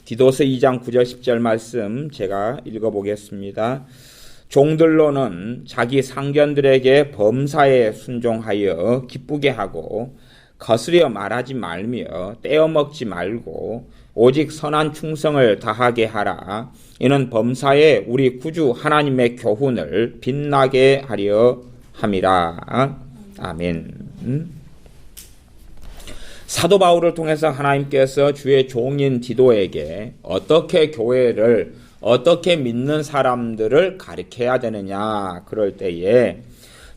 디도서 2장 9절 10절 말씀 제가 읽어보겠습니다. 종들로는 자기 상견들에게 범사에 순종하여 기쁘게 하고 거스려 말하지 말며 떼어먹지 말고 오직 선한 충성을 다하게 하라. 이는 범사에 우리 구주 하나님의 교훈을 빛나게 하려 함이라. 아멘. 사도 바울을 통해서 하나님께서 주의 종인 디도에게 어떻게 교회를, 어떻게 믿는 사람들을 가르쳐야 되느냐, 그럴 때에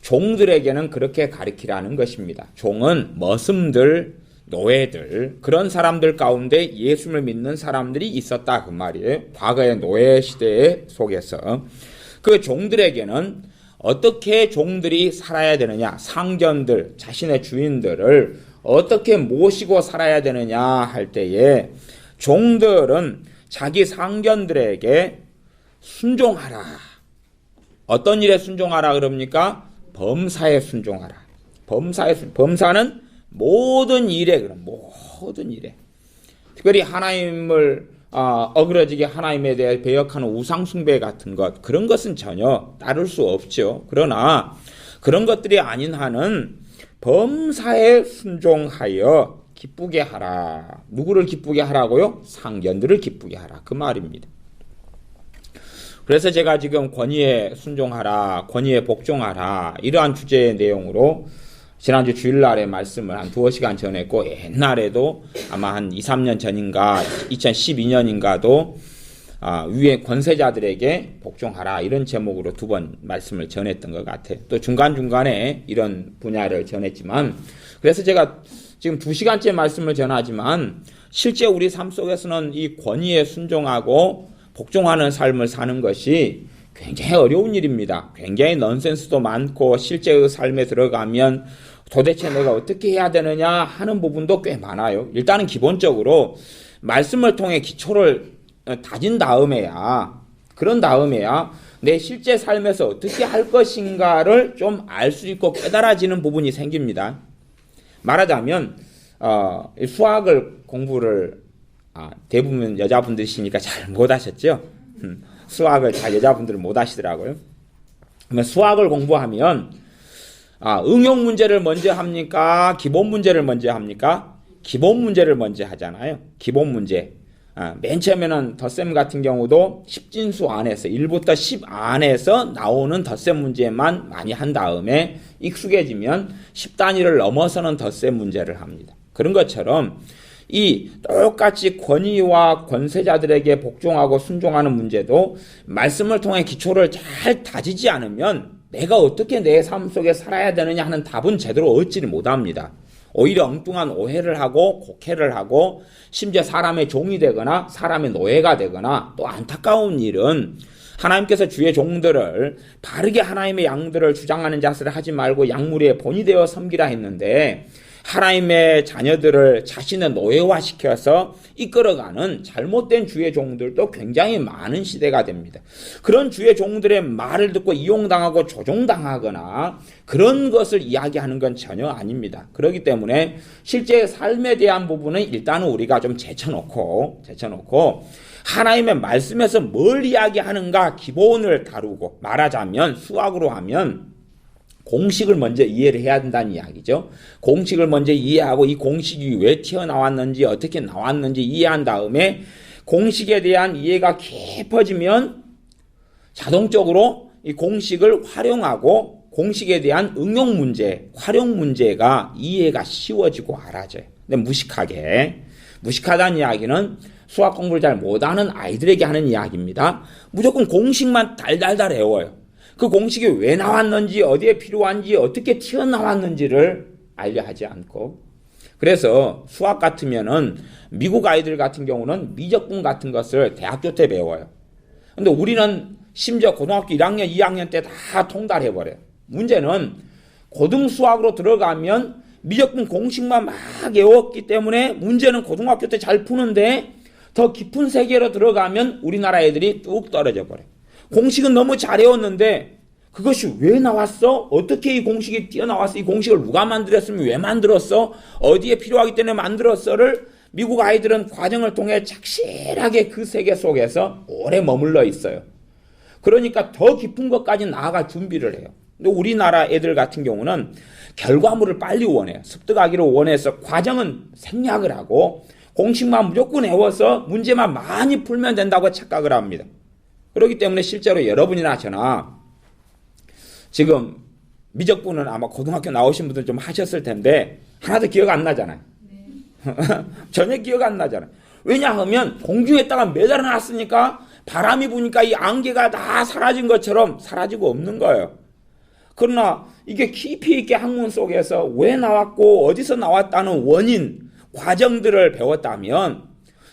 종들에게는 그렇게 가르치라는 것입니다. 종은 머슴들, 노예들, 그런 사람들 가운데 예수를 믿는 사람들이 있었다, 그 말이에요. 과거의 노예 시대 속에서 그 종들에게는 어떻게 종들이 살아야 되느냐, 상견들, 자신의 주인들을 어떻게 모시고 살아야 되느냐 할 때에 종들은 자기 상견들에게 순종하라. 어떤 일에 순종하라 그럽니까? 범사에 순종하라. 범사는 모든 일에, 모든 일에. 특별히 하나님을 어그러지게 하나님에 대해 배역하는 우상숭배 같은 것, 그런 것은 전혀 따를 수 없죠. 그러나 그런 것들이 아닌 한은 범사에 순종하여 기쁘게 하라. 누구를 기쁘게 하라고요? 상견들을 기쁘게 하라. 그 말입니다. 그래서 제가 지금 권위에 순종하라, 권위에 복종하라, 이러한 주제의 내용으로 지난주 주일날에 말씀을 한 2시간 전했고, 옛날에도 아마 한 2, 3년 전인가 2012년인가도 위에 권세자들에게 복종하라, 이런 제목으로 2번 말씀을 전했던 것 같아요. 또 중간중간에 이런 분야를 전했지만, 그래서 제가 지금 2시간째 말씀을 전하지만 실제 우리 삶 속에서는 이 권위에 순종하고 복종하는 삶을 사는 것이 굉장히 어려운 일입니다. 굉장히 넌센스도 많고 실제의 삶에 들어가면 도대체 내가 어떻게 해야 되느냐 하는 부분도 꽤 많아요. 일단은 기본적으로 말씀을 통해 기초를 다진 다음에야, 그런 다음에야 내 실제 삶에서 어떻게 할 것인가를 좀 알 수 있고 깨달아지는 부분이 생깁니다. 말하자면 수학을 공부를 대부분 여자분들이시니까 잘 못하셨죠? 수학을 잘 여자분들은 못하시더라고요. 그러면 수학을 공부하면 응용 문제를 먼저 합니까? 기본 문제를 먼저 합니까? 기본 문제를 먼저 하잖아요. 기본 문제. 맨 처음에는 덧셈 같은 경우도 10진수 안에서 1부터 10 안에서 나오는 덧셈 문제만 많이 한 다음에 익숙해지면 10단위를 넘어서는 덧셈 문제를 합니다. 그런 것처럼 이 똑같이 권위와 권세자들에게 복종하고 순종하는 문제도 말씀을 통해 기초를 잘 다지지 않으면 내가 어떻게 내 삶 속에 살아야 되느냐 하는 답은 제대로 얻지를 못합니다. 오히려 엉뚱한 오해를 하고 곡해를 하고 심지어 사람의 종이 되거나 사람의 노예가 되거나, 또 안타까운 일은 하나님께서 주의 종들을 바르게 하나님의 양들을 주장하는 자세를 하지 말고 양무리의 본이 되어 섬기라 했는데, 하나님의 자녀들을 자신의 노예화시켜서 이끌어가는 잘못된 주의 종들도 굉장히 많은 시대가 됩니다. 그런 주의 종들의 말을 듣고 이용당하고 조종당하거나 그런 것을 이야기하는 건 전혀 아닙니다. 그렇기 때문에 실제 삶에 대한 부분은 일단은 우리가 좀 제쳐놓고 하나님의 말씀에서 뭘 이야기하는가 기본을 다루고, 말하자면 수학으로 하면 공식을 먼저 이해를 해야 된다는 이야기죠. 공식을 먼저 이해하고 이 공식이 왜 튀어나왔는지 어떻게 나왔는지 이해한 다음에 공식에 대한 이해가 깊어지면 자동적으로 이 공식을 활용하고 공식에 대한 응용 문제, 활용 문제가 이해가 쉬워지고 알아져요. 근데 무식하다는 이야기는 수학 공부를 잘 못하는 아이들에게 하는 이야기입니다. 무조건 공식만 달달달 외워요. 그 공식이 왜 나왔는지, 어디에 필요한지, 어떻게 튀어나왔는지를 알려 하지 않고. 그래서 수학 같으면은 미국 아이들 같은 경우는 미적분 같은 것을 대학교 때 배워요. 근데 우리는 심지어 고등학교 1학년, 2학년 때 다 통달해버려요. 문제는 고등 수학으로 들어가면 미적분 공식만 막 외웠기 때문에 문제는 고등학교 때 잘 푸는데 더 깊은 세계로 들어가면 우리나라 애들이 뚝 떨어져 버려요. 공식은 너무 잘 외웠는데 그것이 왜 나왔어? 어떻게 이 공식이 튀어나왔어? 이 공식을 누가 만들었으면 왜 만들었어? 어디에 필요하기 때문에 만들었어를 미국 아이들은 과정을 통해 착실하게 그 세계 속에서 오래 머물러 있어요. 그러니까 더 깊은 것까지 나아갈 준비를 해요. 근데 우리나라 애들 같은 경우는 결과물을 빨리 원해요. 습득하기를 원해서 과정은 생략을 하고 공식만 무조건 외워서 문제만 많이 풀면 된다고 착각을 합니다. 그렇기 때문에 실제로 여러분이나 저나 지금 미적분은 아마 고등학교 나오신 분들 좀 하셨을 텐데 하나도 기억 안 나잖아요. 전혀 기억 안 나잖아요. 왜냐하면 공중에다가 매달아 놨으니까 바람이 부니까 이 안개가 다 사라진 것처럼 사라지고 없는 거예요. 그러나 이게 깊이 있게 학문 속에서 왜 나왔고 어디서 나왔다는 원인, 과정들을 배웠다면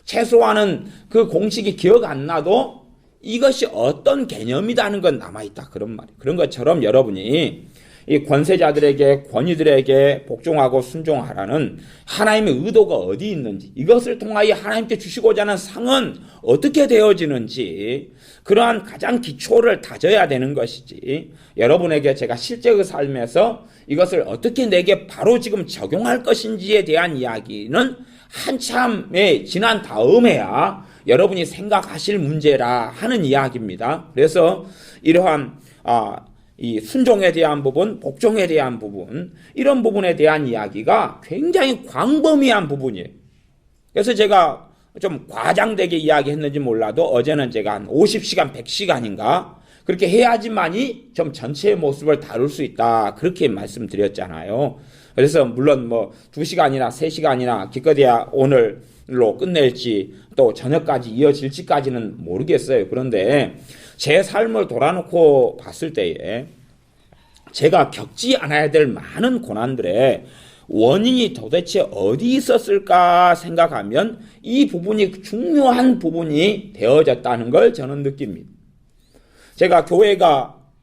최소한은 그 공식이 기억 안 나도 이것이 어떤 개념이라는 건 남아있다. 그런 말이에요. 그런 것처럼 여러분이 이 권세자들에게 권위들에게 복종하고 순종하라는 하나님의 의도가 어디 있는지, 이것을 통하여 하나님께 주시고자 하는 상은 어떻게 되어지는지, 그러한 가장 기초를 다져야 되는 것이지, 여러분에게 제가 실제의 삶에서 이것을 어떻게 내게 바로 지금 적용할 것인지에 대한 이야기는 한참에 지난 다음에야 여러분이 생각하실 문제라 하는 이야기입니다. 그래서 이러한 이 순종에 대한 부분, 복종에 대한 부분, 이런 부분에 대한 이야기가 굉장히 광범위한 부분이에요. 그래서 제가 좀 과장되게 이야기했는지 몰라도 어제는 제가 한 50시간, 100시간인가 그렇게 해야지만이 좀 전체의 모습을 다룰 수 있다. 그렇게 말씀드렸잖아요. 그래서 물론 뭐 2시간이나 3시간이나 기껏해야 오늘로 끝낼지 또 저녁까지 이어질지까지는 모르겠어요. 그런데 제 삶을 돌아놓고 봤을 때에 제가 겪지 않아야 될 많은 고난들의 원인이 도대체 어디 있었을까 생각하면 이 부분이 중요한 부분이 되어졌다는 걸 저는 느낍니다. 제가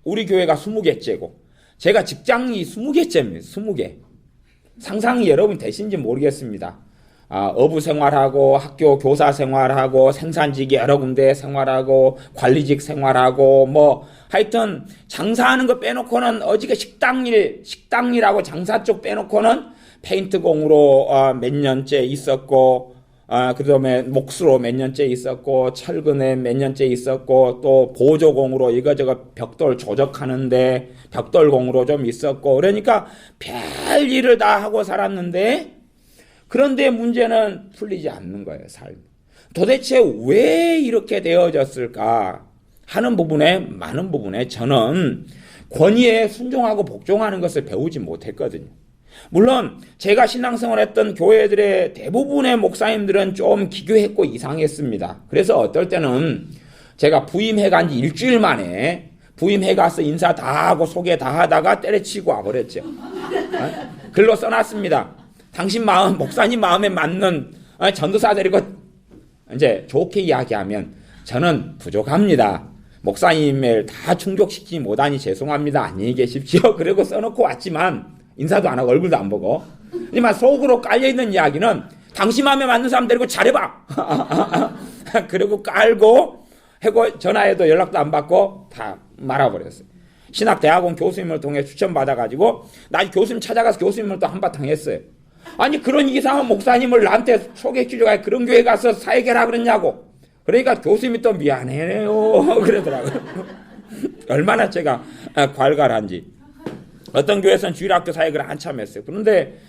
우리 교회가 20개째고 제가 직장이 20개째입니다. 20개. 상상이 여러분 되신지 모르겠습니다. 어부 생활하고 학교 교사 생활하고 생산직 여러 군데 생활하고 관리직 생활하고 뭐 하여튼 장사하는 거 빼놓고는 어지게 식당일하고 장사 쪽 빼놓고는 페인트공으로 몇 년째 있었고 그 다음에 목수로 몇 년째 있었고 철근에 몇 년째 있었고 또 보조공으로 이거저거 벽돌 조적하는데 벽돌공으로 좀 있었고 그러니까 별 일을 다 하고 살았는데 그런데 문제는 풀리지 않는 거예요, 삶. 도대체 왜 이렇게 되어졌을까 하는 부분에, 많은 부분에 저는 권위에 순종하고 복종하는 것을 배우지 못했거든요. 물론 제가 신앙생활 했던 교회들의 대부분의 목사님들은 좀 기교했고 이상했습니다. 그래서 어떨 때는 제가 부임해 간 지 일주일 만에 부임해 가서 인사 다 하고 소개 다 하다가 때려치고 와버렸죠. 글로 써놨습니다. 당신 마음, 목사님 마음에 맞는 전도사 데리고 이제 좋게 이야기하면 저는 부족합니다. 목사님을 다 충족시키지 못하니 죄송합니다. 안녕히 계십시오. 그러고 써놓고 왔지만 인사도 안 하고 얼굴도 안 보고. 하지만 속으로 깔려있는 이야기는 당신 마음에 맞는 사람 데리고 잘해봐. 그리고 깔고 하고 전화해도 연락도 안 받고 다 말아버렸어요. 신학대학원 교수님을 통해 추천받아가지고 나 교수님 찾아가서 교수님을 또 한바탕 했어요. 아니 그런 이상한 목사님을 나한테 소개해주려고 그런 교회 가서 사역해라 그랬냐고. 그러니까 교수님이 또 미안해요 그러더라고요. 얼마나 제가 괄괄한지. 어떤 교회에서는 주일학교 사역을 한참 했어요. 그런데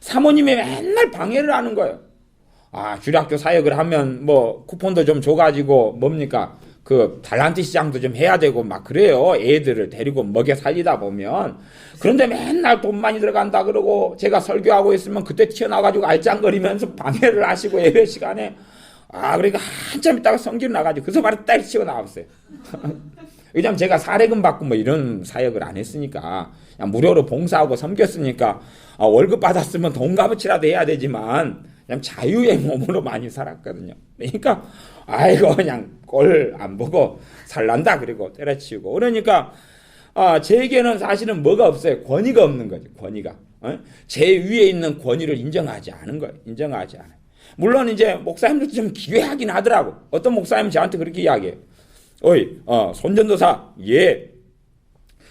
사모님이 맨날 방해를 하는 거예요. 주일학교 사역을 하면 뭐 쿠폰도 좀 줘가지고 뭡니까 그 달란트 시장도 좀 해야 되고 막 그래요. 애들을 데리고 먹여 살리다 보면. 그런데 맨날 돈 많이 들어간다 그러고 제가 설교하고 있으면 그때 튀어나와가지고 알짱거리면서 방해를 하시고 예배 시간에 그러니까 한참 있다가 성질 나가지고 그래서 바로 때리치고 나왔어요. 왜냐면 제가 사례금 받고 뭐 이런 사역을 안 했으니까 그냥 무료로 봉사하고 섬겼으니까 월급 받았으면 돈 값어치라도 해야 되지만 그냥 자유의 몸으로 많이 살았거든요. 그러니까 그냥 꼴 안 보고 살란다 그리고 때려치우고 그러니까 제게는 사실은 뭐가 없어요. 권위가 없는 거죠. 권위가. 제 위에 있는 권위를 인정하지 않은 거예요. 인정하지 않아요. 물론 이제 목사님들도 좀 기괴하긴 하더라고. 어떤 목사님은 저한테 그렇게 이야기해요. 손전도사,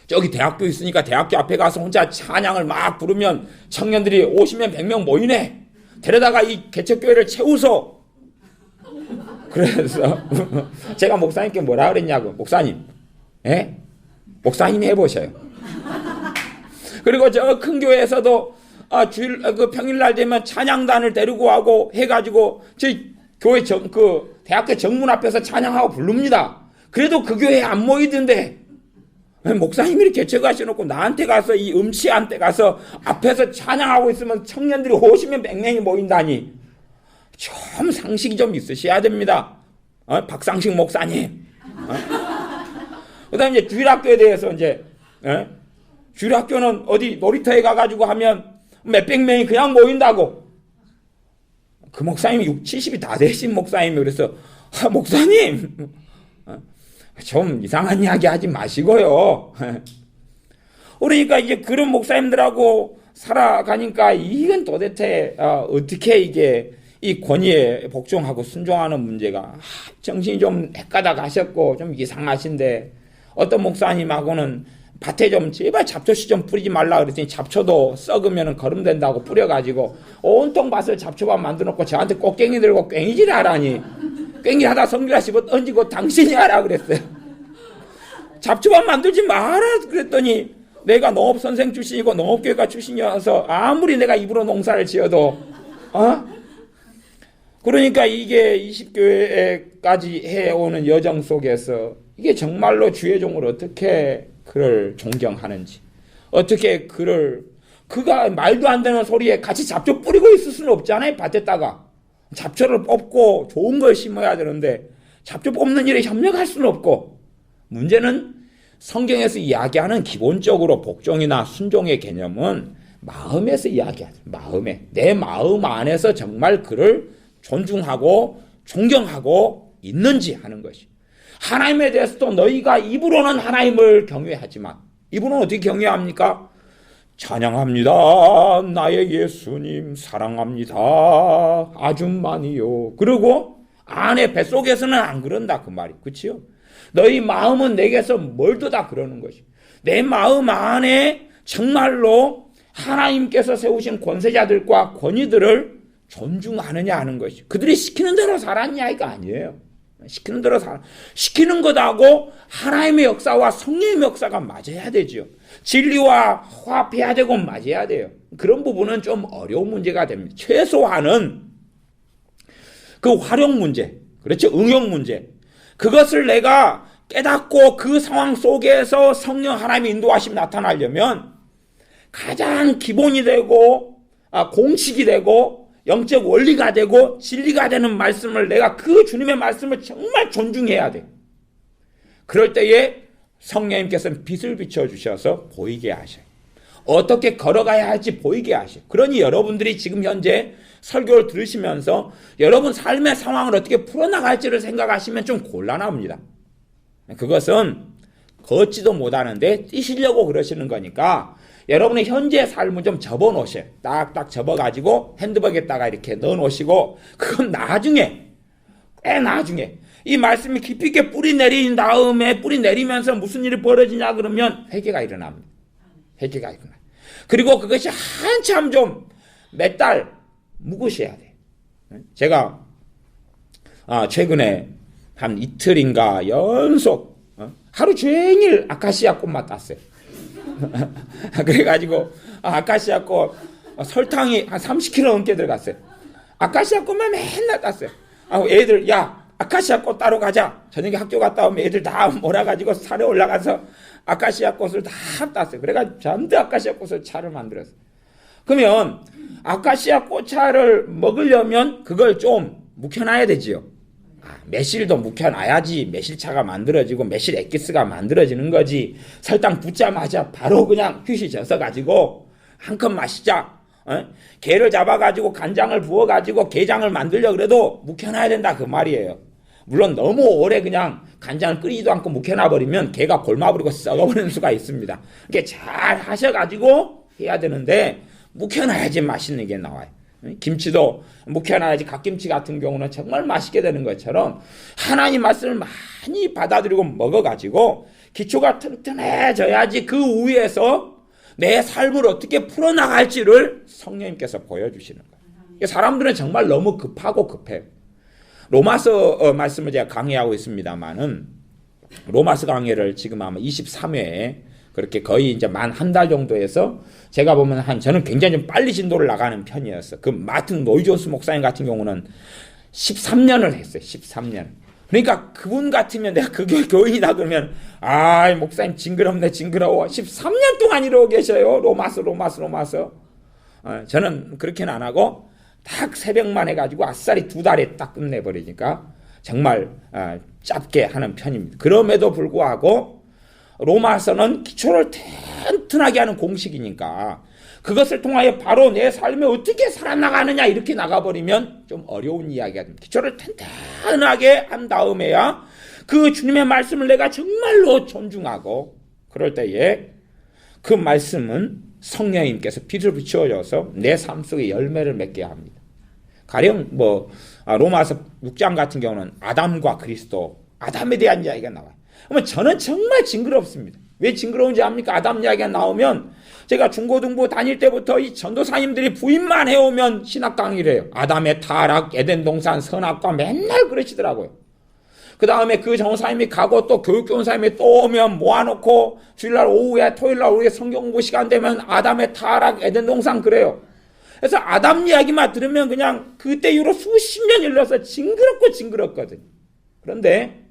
저기 대학교 있으니까 대학교 앞에 가서 혼자 찬양을 막 부르면 청년들이 50명, 100명 모이네. 데려다가 이 개척교회를 채우소. 그래서 제가 목사님께 뭐라 그랬냐고. 목사님, 예? 목사님이 해보셔요. 그리고 저 큰 교회에서도 주일 그 평일날 되면 찬양단을 데리고 하고 해가지고 저희 교회 그 대학교 정문 앞에서 찬양하고 부릅니다. 그래도 그 교회에 안 모이던데 목사님이 이렇게 개척하셔놓고 나한테 가서 이 음치한테 가서 앞에서 찬양하고 있으면 청년들이 50명 100명이 모인다니 좀 상식이 좀 있으셔야 됩니다. 박상식 목사님. 그다음에 이제 주일학교에 대해서 이제 주일학교는 어디 놀이터에 가가지고 하면 몇백 명이 그냥 모인다고. 그 목사님이 60, 70이 다 되신 목사님이 그래서 목사님 좀 이상한 이야기 하지 마시고요. 그러니까 이제 그런 목사님들하고 살아가니까 이건 도대체 어떻게 이게 이 권위에 복종하고 순종하는 문제가 정신이 좀 헷가다 가셨고 좀 이상하신데 어떤 목사님하고는 밭에 좀 제발 잡초씨 좀 뿌리지 말라 그랬더니 잡초도 썩으면 거름된다고 뿌려가지고 온통 밭을 잡초밭 만들어놓고 저한테 꽃갱이 들고 꽹이질 하라니 꽹이 하다 성질나 씹어 던지고 당신이 하라 그랬어요. 잡초밭 만들지 마라 그랬더니 내가 농업선생 출신이고 농업교육과 출신이어서 아무리 내가 입으로 농사를 지어도 그러니까 이게 20교회까지 해오는 여정 속에서 이게 정말로 주의 종을 어떻게 그를 존경하는지 어떻게 그가 말도 안 되는 소리에 같이 잡초 뿌리고 있을 수는 없잖아요. 밭에다가 잡초를 뽑고 좋은 걸 심어야 되는데 잡초 뽑는 일에 협력할 수는 없고 문제는 성경에서 이야기하는 기본적으로 복종이나 순종의 개념은 마음에서 이야기하죠. 마음에 내 마음 안에서 정말 그를 존중하고 존경하고 있는지 하는 것이 하나님에 대해서도 너희가 입으로는 하나님을 경외하지만 입으로는 어떻게 경외합니까? 찬양합니다. 나의 예수님 사랑합니다. 아주 많이요. 그리고 안에 뱃속에서는 안 그런다 그 말이. 그치요? 너희 마음은 내게서 멀더다 그러는 것이. 내 마음 안에 정말로 하나님께서 세우신 권세자들과 권위들을 존중하느냐 하는 것이. 그들이 시키는 대로 살았냐 이거 아니에요. 시키는 대로 시키는 것하고 하나님의 역사와 성령의 역사가 맞아야 되죠. 진리와 화합해야 되고 맞아야 돼요. 그런 부분은 좀 어려운 문제가 됩니다. 최소한은 그 활용 문제, 그렇죠? 응용 문제. 그것을 내가 깨닫고 그 상황 속에서 성령 하나님의 인도하심이 나타나려면 가장 기본이 되고 공식이 되고 영적 원리가 되고 진리가 되는 말씀을 내가 그 주님의 말씀을 정말 존중해야 돼. 그럴 때에 성령님께서는 빛을 비춰주셔서 보이게 하셔요. 어떻게 걸어가야 할지 보이게 하셔요. 그러니 여러분들이 지금 현재 설교를 들으시면서 여러분 삶의 상황을 어떻게 풀어나갈지를 생각하시면 좀 곤란합니다. 그것은 걷지도 못하는데 뛰시려고 그러시는 거니까 여러분의 현재 삶을 좀 접어놓으세요. 딱딱 접어가지고 핸드백에다가 이렇게 넣어놓으시고 그건 나중에 꽤 나중에 이 말씀이 깊이 있게 뿌리 내린 다음에 뿌리 내리면서 무슨 일이 벌어지냐 그러면 회개가 일어납니다. 회개가 일어나요. 그리고 그것이 한참 좀 몇 달 묵으셔야 돼요. 제가 최근에 한 이틀인가 연속 하루 종일 아카시아 꽃만 땄어요. 그래가지고 아카시아 꽃 설탕이 한 30kg 넘게 들어갔어요. 아카시아 꽃만 맨날 땄어요. 애들 야 아카시아 꽃 따러 가자. 저녁에 학교 갔다 오면 애들 다 몰아가지고 산에 올라가서 아카시아 꽃을 다 땄어요. 그래가지고 전부 아카시아 꽃을 차를 만들었어요. 그러면 아카시아 꽃차를 먹으려면 그걸 좀 묵혀놔야 되지요. 매실도 묵혀놔야지 매실차가 만들어지고 매실 엑기스가 만들어지는 거지. 설탕 붓자마자 바로 그냥 휘시 젖어가지고 한 컵 마시자. 게를 잡아가지고 간장을 부어가지고 게장을 만들려 그래도 묵혀놔야 된다 그 말이에요. 물론 너무 오래 그냥 간장을 끓이지도 않고 묵혀놔버리면 게가 골마버리고 썩어버리는 수가 있습니다. 이렇게 잘 하셔가지고 해야 되는데 묵혀놔야지 맛있는 게 나와요. 김치도 묵혀놔야지 갓김치 같은 경우는 정말 맛있게 되는 것처럼 하나님 말씀을 많이 받아들이고 먹어가지고 기초가 튼튼해져야지 그 위에서 내 삶을 어떻게 풀어나갈지를 성령님께서 보여주시는 거예요. 사람들은 정말 너무 급하고 급해요. 로마서 말씀을 제가 강의하고 있습니다만은 로마서 강의를 지금 아마 23회에 그렇게 거의 이제 만 한 달 정도에서 제가 보면 저는 굉장히 좀 빨리 진도를 나가는 편이었어. 그 마틴 로이존스 목사님 같은 경우는 13년을 했어요. 13년. 그러니까 그분 같으면 내가 그 교인이다 그러면 목사님 징그럽네 징그러워. 13년 동안 이러고 계셔요. 로마서. 저는 그렇게는 안 하고 딱 새벽만 해가지고 아싸리 2달에 딱 끝내버리니까 정말 짧게 하는 편입니다. 그럼에도 불구하고 로마서는 기초를 튼튼하게 하는 공식이니까 그것을 통하여 바로 내 삶에 어떻게 살아나가느냐 이렇게 나가버리면 좀 어려운 이야기가 됩니다. 기초를 튼튼하게 한 다음에야 그 주님의 말씀을 내가 정말로 존중하고 그럴 때에 그 말씀은 성령님께서 빛을 비추어줘서 내 삶 속에 열매를 맺게 합니다. 가령 로마서 6장 같은 경우는 아담과 그리스도, 아담에 대한 이야기가 나와요. 그러면 저는 정말 징그럽습니다. 왜 징그러운지 압니까? 아담 이야기가 나오면 제가 중고등부 다닐 때부터 이 전도사님들이 부인만 해오면 신학 강의를 해요. 아담의 타락, 에덴 동산, 선악과 맨날 그러시더라고요. 그 다음에 그 전도사님이 가고 또 교육교원사님이 또 오면 모아놓고 주일날 오후에 토요일날 오후에 성경 공부 시간 되면 아담의 타락, 에덴 동산 그래요. 그래서 아담 이야기만 들으면 그냥 그때 이후로 수십 년 일러서 징그럽거든요. 그런데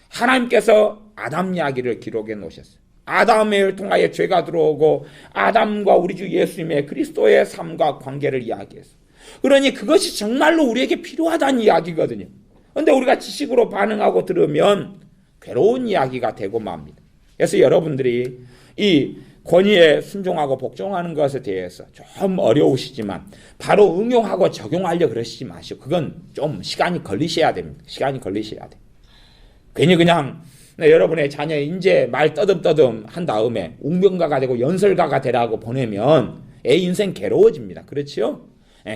하나님께서 아담 이야기를 기록해 놓으셨어요. 아담을 통하여 죄가 들어오고 아담과 우리 주 예수님의 그리스도의 삶과 관계를 이야기했어요. 그러니 그것이 정말로 우리에게 필요하다는 이야기거든요. 그런데 우리가 지식으로 반응하고 들으면 괴로운 이야기가 되고 맙니다. 그래서 여러분들이 이 권위에 순종하고 복종하는 것에 대해서 좀 어려우시지만 바로 응용하고 적용하려 그러시지 마시고 그건 좀 시간이 걸리셔야 됩니다. 시간이 걸리셔야 돼요. 괜히 그냥 여러분의 자녀 이제 말 떠듬떠듬 한 다음에 웅변가가 되고 연설가가 되라고 보내면 애 인생 괴로워집니다. 그렇지요?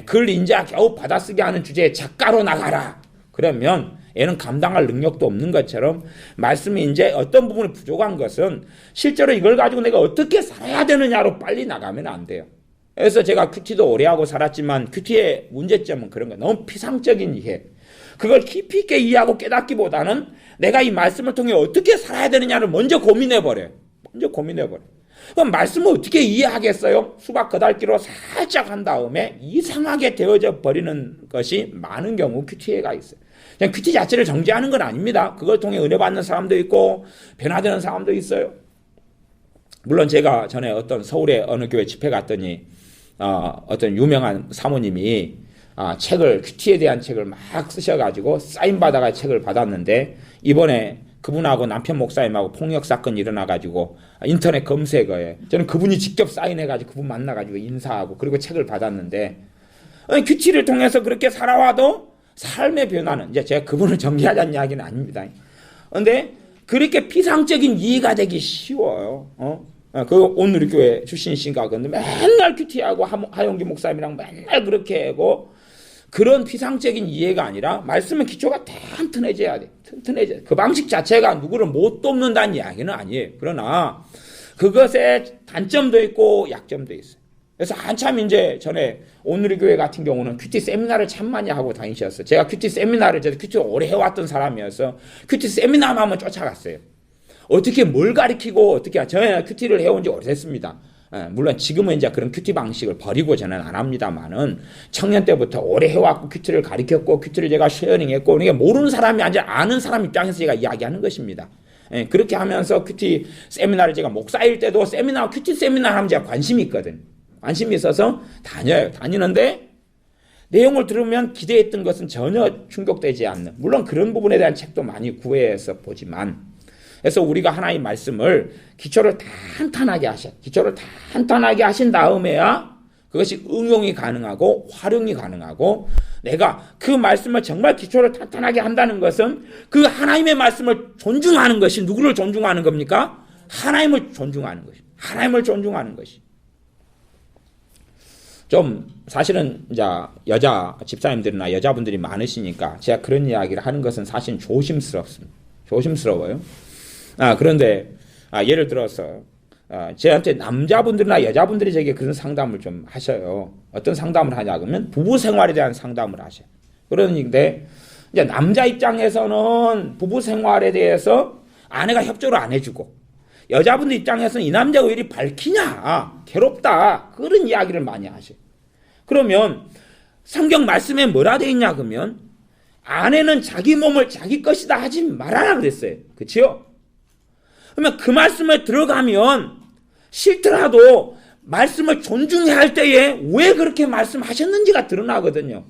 글 이제 겨우 받아쓰게 하는 주제에 작가로 나가라. 그러면 애는 감당할 능력도 없는 것처럼 말씀이 이제 어떤 부분이 부족한 것은 실제로 이걸 가지고 내가 어떻게 살아야 되느냐로 빨리 나가면 안 돼요. 그래서 제가 큐티도 오래 하고 살았지만 큐티의 문제점은 그런 거예요. 너무 피상적인 이해. 그걸 깊이 있게 이해하고 깨닫기보다는 내가 이 말씀을 통해 어떻게 살아야 되느냐를 먼저 고민해버려요. 그럼 말씀을 어떻게 이해하겠어요? 수박 거달기로 살짝 한 다음에 이상하게 되어져 버리는 것이 많은 경우 큐티에가 있어요. 그냥 큐티 자체를 정죄하는 건 아닙니다. 그걸 통해 은혜 받는 사람도 있고 변화되는 사람도 있어요. 물론 제가 전에 어떤 서울의 어느 교회 집회 갔더니 어떤 유명한 사모님이 책을 큐티에 대한 책을 막 쓰셔가지고 사인 받아가 책을 받았는데 이번에 그분하고 남편 목사님하고 폭력 사건이 일어나가지고 인터넷 검색어에 저는 그분이 직접 사인해가지고 그분 만나가지고 인사하고 그리고 책을 받았는데 큐티를 통해서 그렇게 살아와도 삶의 변화는 이제 제가 그분을 정죄하자는 이야기는 아닙니다. 그런데 그렇게 피상적인 이해가 되기 쉬워요. 그 오늘 교회 출신이신가 근데 맨날 큐티하고 하용기 목사님이랑 맨날 그렇게 하고 그런 피상적인 이해가 아니라 말씀의 기초가 튼튼해져야 돼. 튼튼해져야 돼. 그 방식 자체가 누구를 못 돕는다는 이야기는 아니에요. 그러나 그것에 단점도 있고 약점도 있어요. 그래서 한참 이제 전에 오늘 교회 같은 경우는 큐티 세미나를 참 많이 하고 다니셨어요. 제가 큐티 세미나를 저도 큐티 오래 해왔던 사람이어서 큐티 세미나만 하면 쫓아갔어요. 어떻게 뭘 가르치고 어떻게 저는 큐티를 해온 지 오래됐습니다. 물론 지금은 이제 그런 큐티 방식을 버리고 저는 안 합니다만은 청년 때부터 오래 해왔고 큐티를 가르쳤고 큐티를 제가 쉐어링했고 그러니까 모르는 사람이 아니라 아는 사람 입장에서 제가 이야기하는 것입니다. 그렇게 하면서 큐티 세미나를 제가 목사일 때도 큐티 세미나 하면 제가 관심이 있거든. 관심이 있어서 다니는데 내용을 들으면 기대했던 것은 전혀 충족되지 않는 물론 그런 부분에 대한 책도 많이 구해서 보지만 그래서 우리가 하나의 말씀을 기초를 탄탄하게 하신 다음에야 그것이 응용이 가능하고 활용이 가능하고 내가 그 말씀을 정말 기초를 탄탄하게 한다는 것은 그 하나님의 말씀을 존중하는 것이 누구를 존중하는 겁니까? 하나님을 존중하는 것이. 좀 사실은 이제 여자 집사님들이나 여자분들이 많으시니까 제가 그런 이야기를 하는 것은 사실 조심스러워요. 그런데 예를 들어서 저한테 남자분들이나 여자분들이 제게 그런 상담을 좀 하셔요. 어떤 상담을 하냐 그러면 부부 생활에 대한 상담을 하셔요. 그런데 이제 남자 입장에서는 부부 생활에 대해서 아내가 협조를 안 해주고, 여자분들 입장에서는 이 남자가 왜 이리 밝히냐, 괴롭다, 그런 이야기를 많이 하셔요. 그러면 성경 말씀에 뭐라 되어 있냐 그러면 아내는 자기 몸을 자기 것이다 하지 말아라 그랬어요. 그렇죠? 그러면 그 말씀에 들어가면 싫더라도 말씀을 존중해야 할 때에 왜 그렇게 말씀하셨는지가 드러나거든요.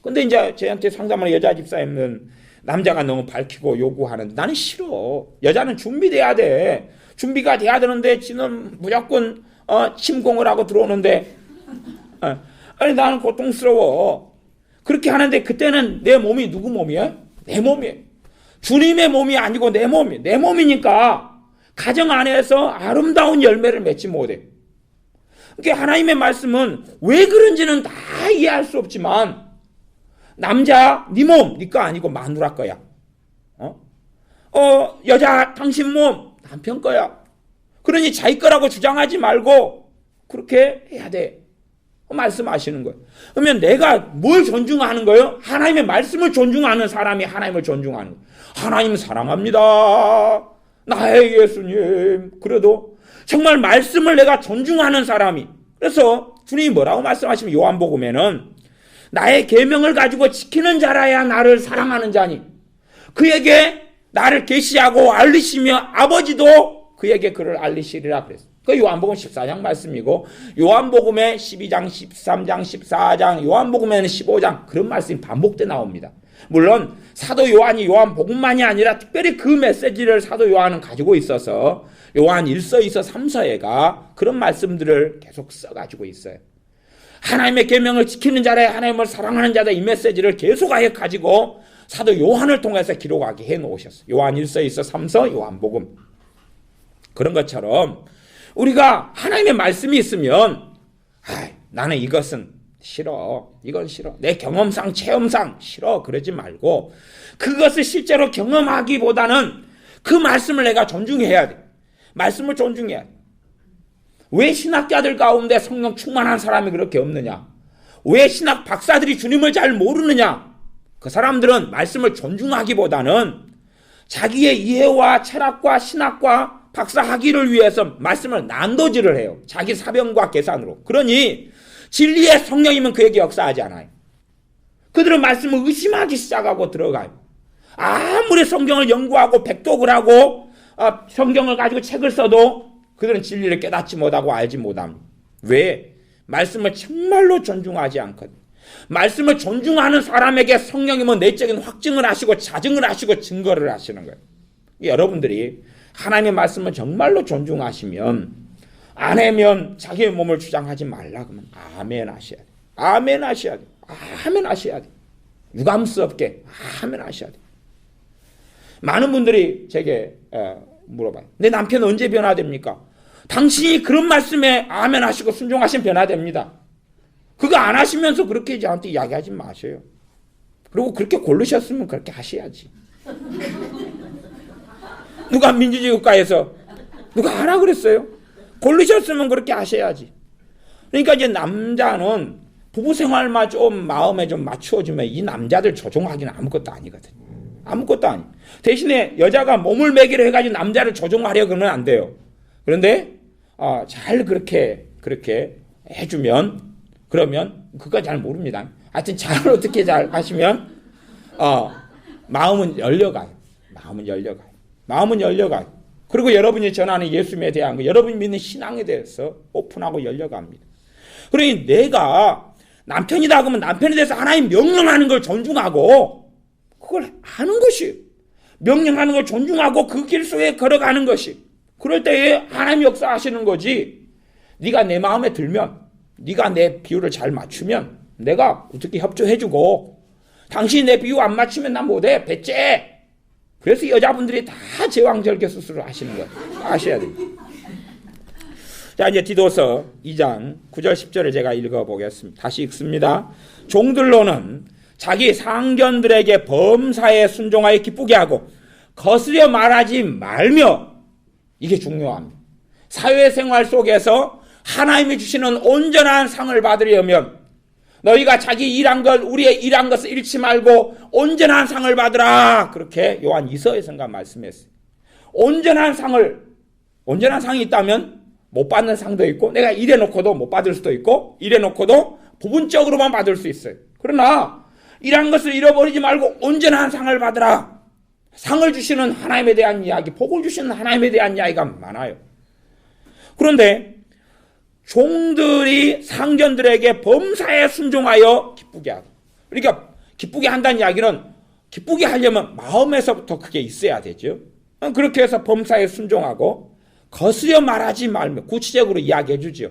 근데 이제 저한테 상담하는 여자 집사님은 남자가 너무 밝히고 요구하는데 나는 싫어. 여자는 준비돼야 돼. 준비가 돼야 되는데 지는 무조건 침공을 하고 들어오는데 아니 나는 고통스러워. 그렇게 하는데 그때는 내 몸이 누구 몸이야? 내 몸이에요. 주님의 몸이 아니고 내 몸이에요. 내 몸이니까 가정 안에서 아름다운 열매를 맺지 못해. 그러니까 하나님의 말씀은 왜 그런지는 다 이해할 수 없지만 남자 네 몸 네 거 아니고 마누라 거야. 여자 당신 몸 남편 거야. 그러니 자기 거라고 주장하지 말고 그렇게 해야 돼. 말씀하시는 거예요. 그러면 내가 뭘 존중하는 거예요? 하나님의 말씀을 존중하는 사람이 하나님을 존중하는 거예요. 하나님 사랑합니다. 나의 예수님. 그래도 정말 말씀을 내가 존중하는 사람이. 그래서 주님이 뭐라고 말씀하시면 요한복음에는 나의 계명을 가지고 지키는 자라야 나를 사랑하는 자니 그에게 나를 계시하고 알리시며 아버지도 그에게 그를 알리시리라 그랬어요. 그 요한복음 14장 말씀이고 요한복음에 12장, 13장, 14장, 요한복음에는 15장 그런 말씀이 반복돼 나옵니다. 물론 사도 요한이 요한복음만이 아니라 특별히 그 메시지를 사도 요한은 가지고 있어서 요한 1서, 2서, 3서에가 그런 말씀들을 계속 써가지고 있어요. 하나님의 계명을 지키는 자라 하나님을 사랑하는 자다 이 메시지를 계속하여 가지고 사도 요한을 통해서 기록하게 해놓으셨어요. 요한 1서, 2서, 3서, 요한복음. 그런 것처럼 우리가 하나님의 말씀이 있으면 나는 이것은 싫어. 이건 싫어. 내 경험상 체험상 싫어. 그러지 말고 그것을 실제로 경험하기보다는 그 말씀을 내가 존중해야 돼. 말씀을 존중해야 돼. 왜 신학자들 가운데 성령 충만한 사람이 그렇게 없느냐? 왜 신학 박사들이 주님을 잘 모르느냐? 그 사람들은 말씀을 존중하기보다는 자기의 이해와 철학과 신학과 박사 학위를 위해서 말씀을 난도질을 해요. 자기 사변과 계산으로. 그러니 진리의 성령이면 그에게 역사하지 않아요. 그들은 말씀을 의심하기 시작하고 들어가요. 아무리 성경을 연구하고 백독을 하고 성경을 가지고 책을 써도 그들은 진리를 깨닫지 못하고 알지 못합니다. 왜? 말씀을 정말로 존중하지 않거든요. 말씀을 존중하는 사람에게 성령님은 내적인 확증을 하시고 자증을 하시고 증거를 하시는 거예요. 여러분들이 하나님의 말씀을 정말로 존중하시면 아내면 자기의 몸을 주장하지 말라 그러면 아멘 하셔야 돼. 아멘 하셔야 돼. 아멘 하셔야 돼. 유감스럽게 아멘 하셔야 돼. 많은 분들이 제게 물어봐요. 내 남편 언제 변화됩니까? 당신이 그런 말씀에 아멘 하시고 순종하시면 변화됩니다. 그거 안 하시면서 그렇게 저한테 이야기하지 마세요. 그리고 그렇게 고르셨으면 그렇게 하셔야지. 누가 민주주의 국가에서 누가 하라 그랬어요? 고르셨으면 그렇게 하셔야지. 그러니까 이제 남자는 부부 생활만 좀 마음에 좀 맞추어주면 이 남자들 조종하기는 아무것도 아니거든요. 아무것도 아니. 대신에 여자가 몸을 매기로 해가지고 남자를 조종하려고는 안 돼요. 그런데 잘 그렇게 해주면 그러면 그거 잘 모릅니다. 하여튼 잘 어떻게 잘 하시면 마음은 열려가요. 마음은 열려가요. 그리고 여러분이 전하는 예수님에 대한 거, 여러분이 믿는 신앙에 대해서 오픈하고 열려갑니다. 그러니 내가 남편이다 그러면 남편에 대해서 하나님 명령하는 걸 존중하고 그걸 하는 것이 명령하는 걸 존중하고 그 길 속에 걸어가는 것이 그럴 때에 하나님 역사하시는 거지. 네가 내 마음에 들면 네가 내 비유를 잘 맞추면 내가 어떻게 협조해주고 당신이 내 비유 안 맞추면 난 못해. 배째. 그래서 여자분들이 다 제왕절개 수술을 하시는 거예요. 아셔야 됩니다. 자, 이제 디도서 2장 9절 10절을 제가 읽어보겠습니다. 다시 읽습니다. 종들로는 자기 상견들에게 범사에 순종하여 기쁘게 하고 거스려 말하지 말며 이게 중요합니다. 사회생활 속에서 하나님이 주시는 온전한 상을 받으려면 너희가 자기 일한 것, 우리의 일한 것을 잃지 말고 온전한 상을 받으라. 그렇게 요한 2서에서가 말씀했어요. 온전한 상이 있다면 못 받는 상도 있고, 내가 일해놓고도 못 받을 수도 있고, 일해놓고도 부분적으로만 받을 수 있어요. 그러나 일한 것을 잃어버리지 말고 온전한 상을 받으라. 상을 주시는 하나님에 대한 이야기, 복을 주시는 하나님에 대한 이야기가 많아요. 그런데 종들이 상전들에게 범사에 순종하여 기쁘게 하고, 그러니까 기쁘게 한다는 이야기는 기쁘게 하려면 마음에서부터 그게 있어야 되죠. 그렇게 해서 범사에 순종하고 거스려 말하지 말며, 구체적으로 이야기해 주죠.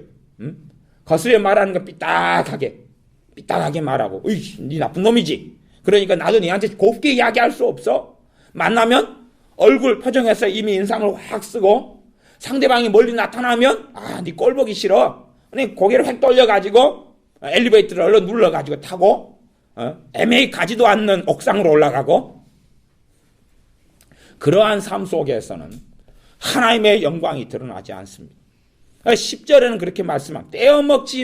거스려 말하는 건 삐딱하게 말하고, 으이, 네 나쁜 놈이지. 그러니까 나도 네한테 곱게 이야기할 수 없어. 만나면 얼굴 표정에서 이미 인상을 확 쓰고, 상대방이 멀리 나타나면 네 꼴 보기 싫어. 고개를 획 돌려가지고 엘리베이터를 얼른 눌러가지고 타고 애매히 가지도 않는 옥상으로 올라가고, 그러한 삶 속에서는 하나님의 영광이 드러나지 않습니다. 10절에는 그렇게 말씀합니다. 떼어먹지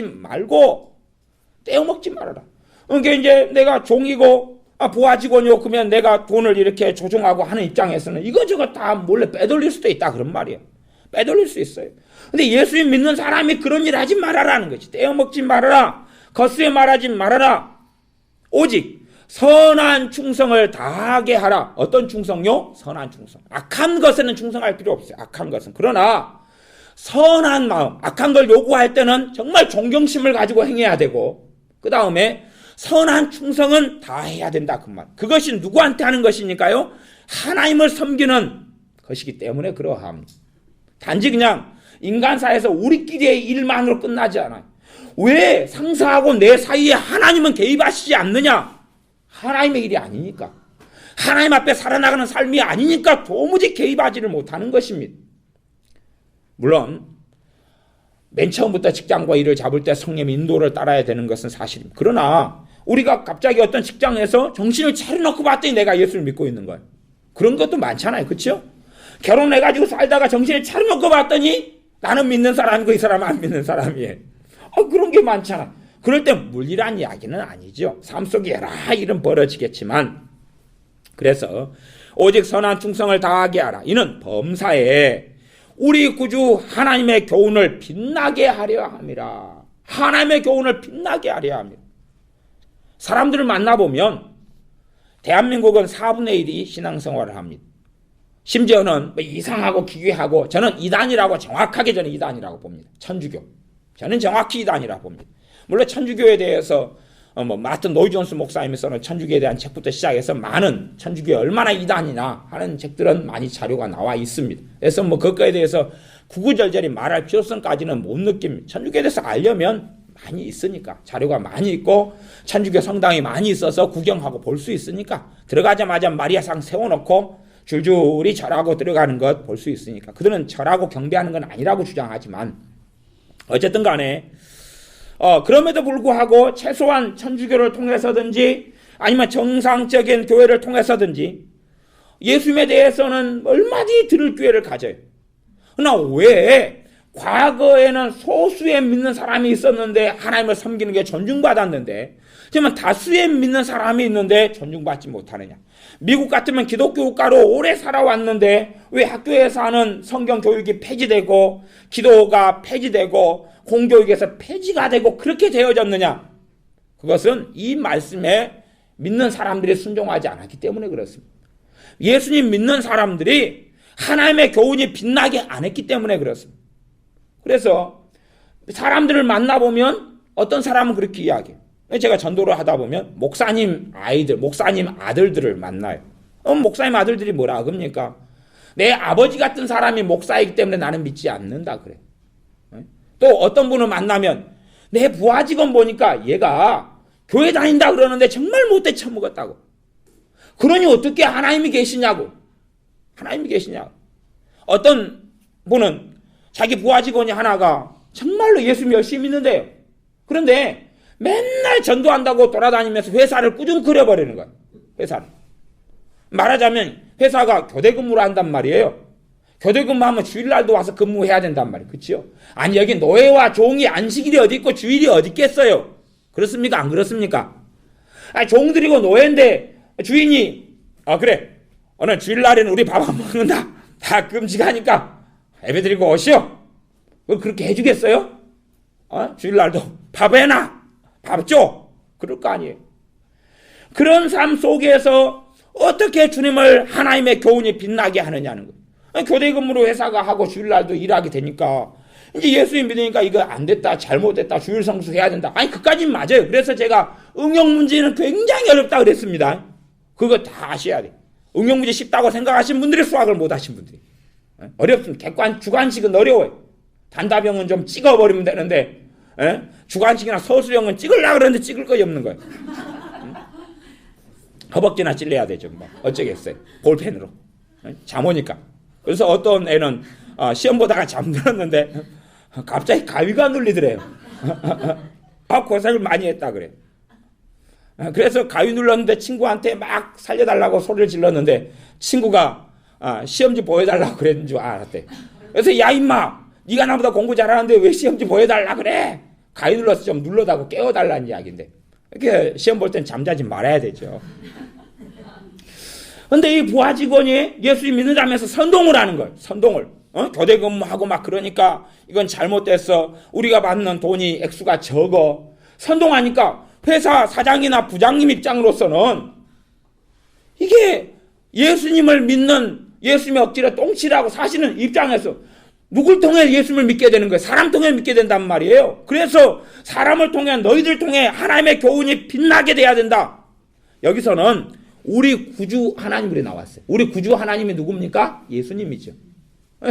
말아라. 그러니까 이제 내가 종이고 부하 직원이고 그러면 내가 돈을 이렇게 조종하고 하는 입장에서는 이거저거 다 몰래 빼돌릴 수도 있다 그런 말이에요. 빼돌릴 수 있어요. 근데 예수님 믿는 사람이 그런 일 하지 말아라는 거지. 떼어먹지 말아라. 거스려 말하지 말아라. 오직 선한 충성을 다하게 하라. 어떤 충성요? 선한 충성. 악한 것에는 충성할 필요 없어요. 악한 것은. 그러나 선한 마음, 악한 걸 요구할 때는 정말 존경심을 가지고 행해야 되고, 그 다음에 선한 충성은 다해야 된다 그 말. 그것이 누구한테 하는 것이니까요? 하나님을 섬기는 것이기 때문에 그러합니다. 단지 그냥 인간사에서 우리끼리의 일만으로 끝나지 않아요. 왜 상사하고 내 사이에 하나님은 개입하시지 않느냐? 하나님의 일이 아니니까. 하나님 앞에 살아나가는 삶이 아니니까 도무지 개입하지를 못하는 것입니다. 물론 맨 처음부터 직장과 일을 잡을 때 성령 인도를 따라야 되는 것은 사실입니다. 그러나 우리가 갑자기 어떤 직장에서 정신을 차려놓고 봤더니 내가 예수를 믿고 있는 거예요. 그런 것도 많잖아요. 그렇죠? 결혼해가지고 살다가 정신을 차려놓고 봤더니 나는 믿는 사람이고 이 사람은 안 믿는 사람이에요. 그런 게 많잖아. 그럴 때 물리란 이야기는 아니죠. 삶 속에 여러 일은 벌어지겠지만, 그래서 오직 선한 충성을 다하게 하라. 이는 범사에 우리 구주 하나님의 교훈을 빛나게 하려 함이라. 하나님의 교훈을 빛나게 하려 함이라. 사람들을 만나보면 대한민국은 4분의 1이 신앙생활을 합니다. 심지어는 이상하고 기괴하고, 저는 이단이라고 정확하게 저는 이단이라고 봅니다. 천주교. 저는 정확히 이단이라고 봅니다. 물론 천주교에 대해서 마틴 노이 존스 목사님이 써는 천주교에 대한 책부터 시작해서 많은 천주교에 얼마나 이단이나 하는 책들은 많이 자료가 나와 있습니다. 그래서 그거에 대해서 구구절절히 말할 필요성까지는 못 느낍니다. 천주교에 대해서 알려면 많이 있으니까, 자료가 많이 있고 천주교 성당이 많이 있어서 구경하고 볼 수 있으니까, 들어가자마자 마리아상 세워놓고 줄줄이 절하고 들어가는 것 볼 수 있으니까. 그들은 절하고 경배하는 건 아니라고 주장하지만, 어쨌든 간에 그럼에도 불구하고 최소한 천주교를 통해서든지 아니면 정상적인 교회를 통해서든지 예수님에 대해서는 얼마든지 들을 기회를 가져요. 그러나 왜 과거에는 소수의 믿는 사람이 있었는데 하나님을 섬기는 게 존중받았는데, 지금 다수의 믿는 사람이 있는데 존중받지 못하느냐? 미국 같으면 기독교 국가로 오래 살아왔는데 왜 학교에서 하는 성경 교육이 폐지되고 기도가 폐지되고 공교육에서 폐지가 되고 그렇게 되어졌느냐? 그것은 이 말씀에 믿는 사람들이 순종하지 않았기 때문에 그렇습니다. 예수님 믿는 사람들이 하나님의 교훈이 빛나게 안 했기 때문에 그렇습니다. 그래서 사람들을 만나보면 어떤 사람은 그렇게 이야기해요. 제가 전도를 하다 보면 목사님 아이들, 목사님 아들들을 만나요. 목사님 아들들이 뭐라 그럽니까? 내 아버지 같은 사람이 목사이기 때문에 나는 믿지 않는다 그래. 또 어떤 분을 만나면 내 부하 직원 보니까 얘가 교회 다닌다 그러는데 정말 못돼 처먹었다고. 그러니 어떻게 하나님이 계시냐고. 하나님이 계시냐고. 어떤 분은 자기 부하 직원이 하나가 정말로 예수 열심히 믿는데요. 그런데 맨날 전도한다고 돌아다니면서 회사를 꾸중거려버리는 거예요. 회사를. 말하자면 회사가 교대 근무를 한단 말이에요. 교대 근무하면 주일날도 와서 근무해야 된단 말이에요. 그렇죠? 아니 여기 노예와 종이 안식일이 어디 있고 주일이 어디 있겠어요? 그렇습니까? 안 그렇습니까? 아니, 종들이고 노예인데 주인이 그래 오늘 주일날에는 우리 밥 안 먹는다. 다 금지가니까 예배 드리고 오시오. 그렇게 해주겠어요? 주일날도 밥 해놔. 밥 줘. 그럴 거 아니에요. 그런 삶 속에서 어떻게 주님을 하나님의 교훈이 빛나게 하느냐는 거예요. 교대 근무로 회사가 하고 주일날도 일하게 되니까 이제 예수님 믿으니까 이거 안 됐다, 잘못됐다, 주일 성수 해야 된다. 아니 그까진 맞아요. 그래서 제가 응용 문제는 굉장히 어렵다 그랬습니다. 그거 다 아셔야 돼요. 응용 문제 쉽다고 생각하신 분들이 수학을 못 하신 분들이 어렵습니다. 주관식은 어려워요. 단답형은 좀 찍어버리면 되는데 주관식이나 서술형은 찍으려고 그러는데 찍을 거이 없는 거예요. 허벅지나 찔러야 되죠. 뭐 어쩌겠어요. 볼펜으로. 잠 오니까. 그래서 어떤 애는 시험 보다가 잠들었는데 갑자기 가위가 눌리더래요. 고생을 많이 했다 그래. 그래서 가위 눌렀는데 친구한테 막 살려달라고 소리를 질렀는데 친구가 시험지 보여달라고 그랬는 줄 알았대. 그래서 야 임마 네가 나보다 공부 잘하는데 왜 시험지 보여달라 그래. 가위 눌러서 좀 눌러다고 깨워달라는 이야기인데 이렇게 시험 볼 땐 잠자지 말아야 되죠. 근데 이 부하 직원이 예수님 믿는다면서 선동을 하는 거예요. 선동을. 교대 근무하고 막 그러니까 이건 잘못됐어. 우리가 받는 돈이 액수가 적어. 선동하니까 회사 사장이나 부장님 입장으로서는 이게 예수님을 믿는 예수님의 억지로 똥치라고 사시는 입장에서 누굴 통해 예수님을 믿게 되는 거예요? 사람 통해 믿게 된단 말이에요. 그래서 사람을 통해 너희들 통해 하나님의 교훈이 빛나게 돼야 된다. 여기서는 우리 구주 하나님으로 나왔어요. 우리 구주 하나님이 누굽니까? 예수님이죠.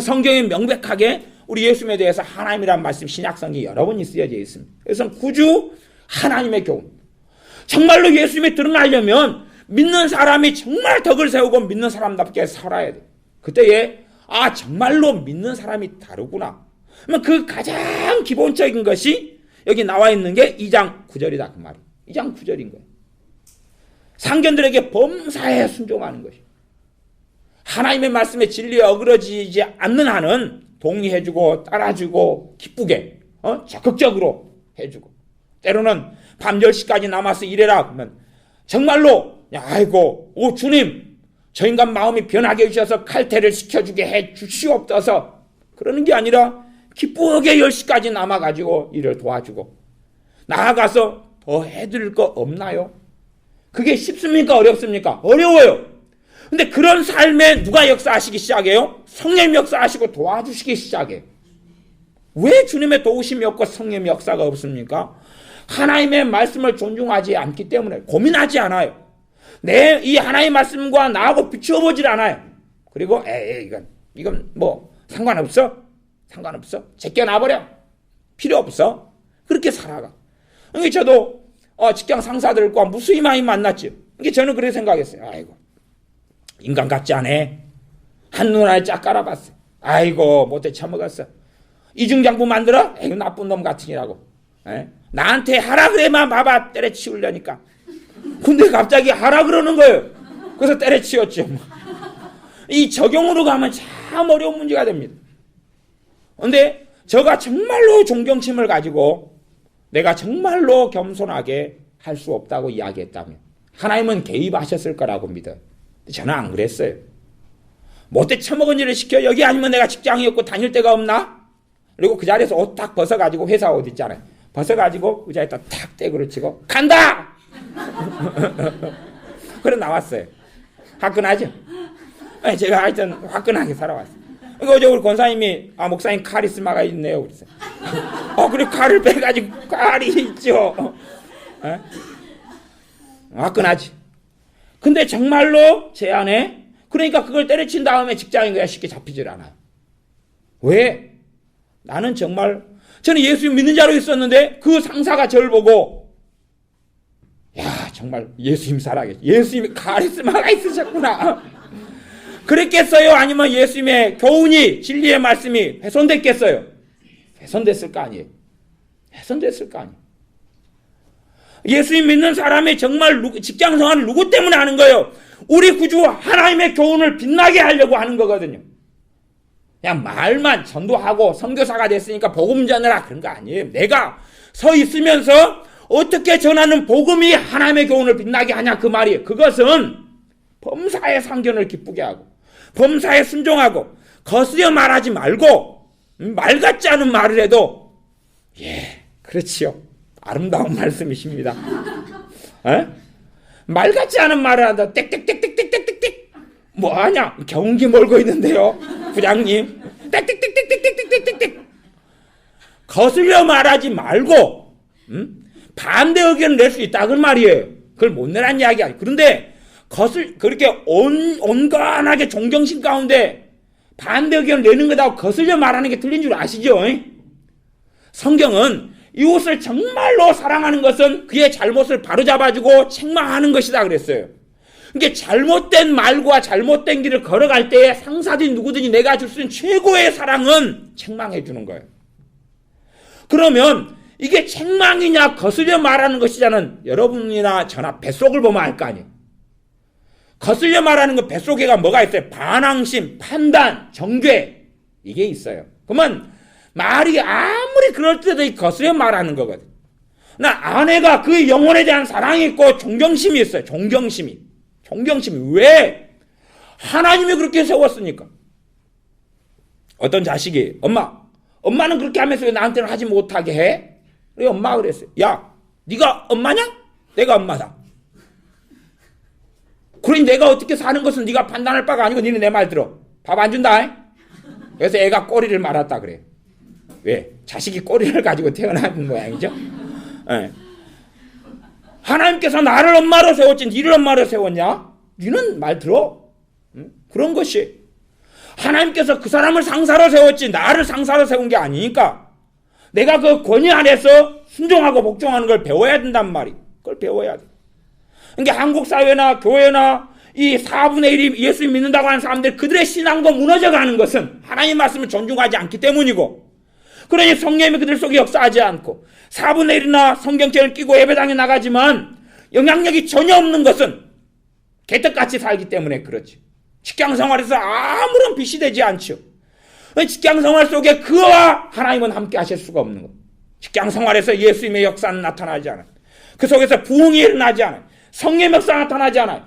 성경에 명백하게 우리 예수님에 대해서 하나님이라는 말씀 신약성경에 여러 번 쓰여져 있습니다. 그래서 구주 하나님의 교훈. 정말로 예수님이 드러나려면 믿는 사람이 정말 덕을 세우고 믿는 사람답게 살아야 돼요. 그때에 정말로 믿는 사람이 다르구나. 그 가장 기본적인 것이 여기 나와 있는 게 2장 9절이다 그 말이에요. 2장 9절인 거예요. 상견들에게 범사에 순종하는 것이. 하나님의 말씀에 진리에 어그러지지 않는 한은 동의해주고 따라주고 기쁘게 적극적으로 해주고 때로는 밤 10시까지 남아서 일해라 그러면 정말로 아이고 주님 저 인간 마음이 변하게 해주셔서 칼퇴를 시켜주게 해 주시옵소서 그러는 게 아니라 기쁘게 10시까지 남아가지고 일을 도와주고 나아가서 더 해드릴 거 없나요? 그게 쉽습니까? 어렵습니까? 어려워요. 근데 그런 삶에 누가 역사하시기 시작해요? 성령 역사하시고 도와주시기 시작해요. 왜 주님의 도우심이 없고 성령 역사가 없습니까? 하나님의 말씀을 존중하지 않기 때문에 고민하지 않아요. 이 하나님의 말씀과 나하고 비추어보질 않아요. 그리고 이건 뭐 상관없어? 제껴놔버려. 필요 없어. 그렇게 살아가. 그러니까 저도 직장 상사들과 무수히 많이 만났죠. 그러니까 저는 그렇게 생각했어요. 아이고 인간 같지 않아. 한눈에 쫙 깔아봤어요. 아이고 못해 처먹었어. 이중장부 만들어? 에이 나쁜 놈 같으니라고. 나한테 하라 그래만 봐봐 때려치우려니까. 근데 갑자기 하라 그러는 거예요. 그래서 때려치웠죠. 이 적용으로 가면 참 어려운 문제가 됩니다. 근데 저가 정말로 존경심을 가지고 내가 정말로 겸손하게 할 수 없다고 이야기했다면 하나님은 개입하셨을 거라고 믿어요. 저는 안 그랬어요. 못돼 처먹은 일을 시켜. 여기 아니면 내가 직장이 없고 다닐 데가 없나? 그리고 그 자리에서 옷 딱 벗어가지고 회사 옷 있잖아요. 벗어가지고 의자에다 탁 떼구를 치고 간다! 그래 나왔어요. 화끈하죠? 제가 하여튼 화끈하게 살아왔어요. 어제 우리 권사님이 목사님 카리스마가 있네요. 그랬어요. 그래 칼을 빼가지고 칼이 있죠. 화끈하지. 근데 정말로 제 안에 그러니까 그걸 때려친 다음에 직장인 거야 쉽게 잡히질 않아요. 왜? 나는 정말 저는 예수님 믿는 자로 있었는데 그 상사가 저를 보고 야 정말 예수님 살아계시 예수님이 카리스마가 있으셨구나. 그랬겠어요? 아니면 예수님의 교훈이 진리의 말씀이 훼손됐겠어요? 훼손됐을 거 아니에요. 훼손됐을 거 아니에요. 예수님 믿는 사람이 정말 직장생활을 누구 때문에 하는 거예요? 우리 구주 하나님의 교훈을 빛나게 하려고 하는 거거든요. 그냥 말만 전도하고 선교사가 됐으니까 복음 전하라 그런 거 아니에요. 내가 서 있으면서 어떻게 전하는 복음이 하나님의 교훈을 빛나게 하냐 그 말이에요. 그것은 범사의 상견을 기쁘게 하고 범사에 순종하고 거스려 말하지 말고 말 같지 않은 말을 해도 그렇지요. 아름다운 말씀이십니다. 말 같지 않은 말을 한다. 땡땡땡땡땡땡땡땡 뭐하냐? 경운기 몰고 있는데요. 부장님 땡땡땡땡땡땡땡땡 거슬려 말하지 말고 반대 의견을 낼 수 있다 그 말이에요. 그걸 못 내란 이야기 아니에요. 그런데 그렇게 온건하게 존경심 가운데 반대 의견을 내는 거다고 거슬려 말하는 게 틀린 줄 아시죠? 성경은 이웃을 정말로 사랑하는 것은 그의 잘못을 바로잡아주고 책망하는 것이다 그랬어요. 그러니까 잘못된 말과 잘못된 길을 걸어갈 때에 상사든 누구든지 내가 줄 수 있는 최고의 사랑은 책망해 주는 거예요. 그러면 이게 책망이냐 거슬려 말하는 것이냐는 여러분이나 저나 뱃속을 보면 알 거 아니에요. 거슬려 말하는 거 뱃속에가 뭐가 있어요? 반항심, 판단, 정죄 이게 있어요. 그러면 말이 아무리 그럴 때도 거슬려 말하는 거거든. 나 아내가 그 영혼에 대한 사랑이 있고 존경심이 있어요. 존경심이 왜? 하나님이 그렇게 세웠으니까. 어떤 자식이 엄마는 그렇게 하면서 왜 나한테는 하지 못하게 해? 그래 엄마가 그랬어요. 야 네가 엄마냐? 내가 엄마다. 그러니 내가 어떻게 사는 것은 네가 판단할 바가 아니고 니네 내 말 들어. 밥 안 준다. 그래서 애가 꼬리를 말았다 그래. 왜? 자식이 꼬리를 가지고 태어난 모양이죠. 네. 하나님께서 나를 엄마로 세웠지 니를 엄마로 세웠냐? 니는 말 들어. 그런 것이 하나님께서 그 사람을 상사로 세웠지 나를 상사로 세운 게 아니니까 내가 그 권위 안에서 순종하고 복종하는 걸 배워야 된단 말이에요. 그걸 배워야 돼. 그러니까 한국 사회나 교회나 이 4분의 1이 예수 믿는다고 하는 사람들 그들의 신앙도 무너져가는 것은 하나님 말씀을 존중하지 않기 때문이고 그러니 성령이 그들 속에 역사하지 않고 4분의 1이나 성경책을 끼고 예배당에 나가지만 영향력이 전혀 없는 것은 개떡같이 살기 때문에 그렇지. 직장생활에서 아무런 빛이 되지 않죠. 직장생활 속에 그와 하나님은 함께 하실 수가 없는 것. 직장생활에서 예수님의 역사는 나타나지 않아요. 그 속에서 부흥이 일어나지 않아요. 성령의 역사가 나타나지 않아요.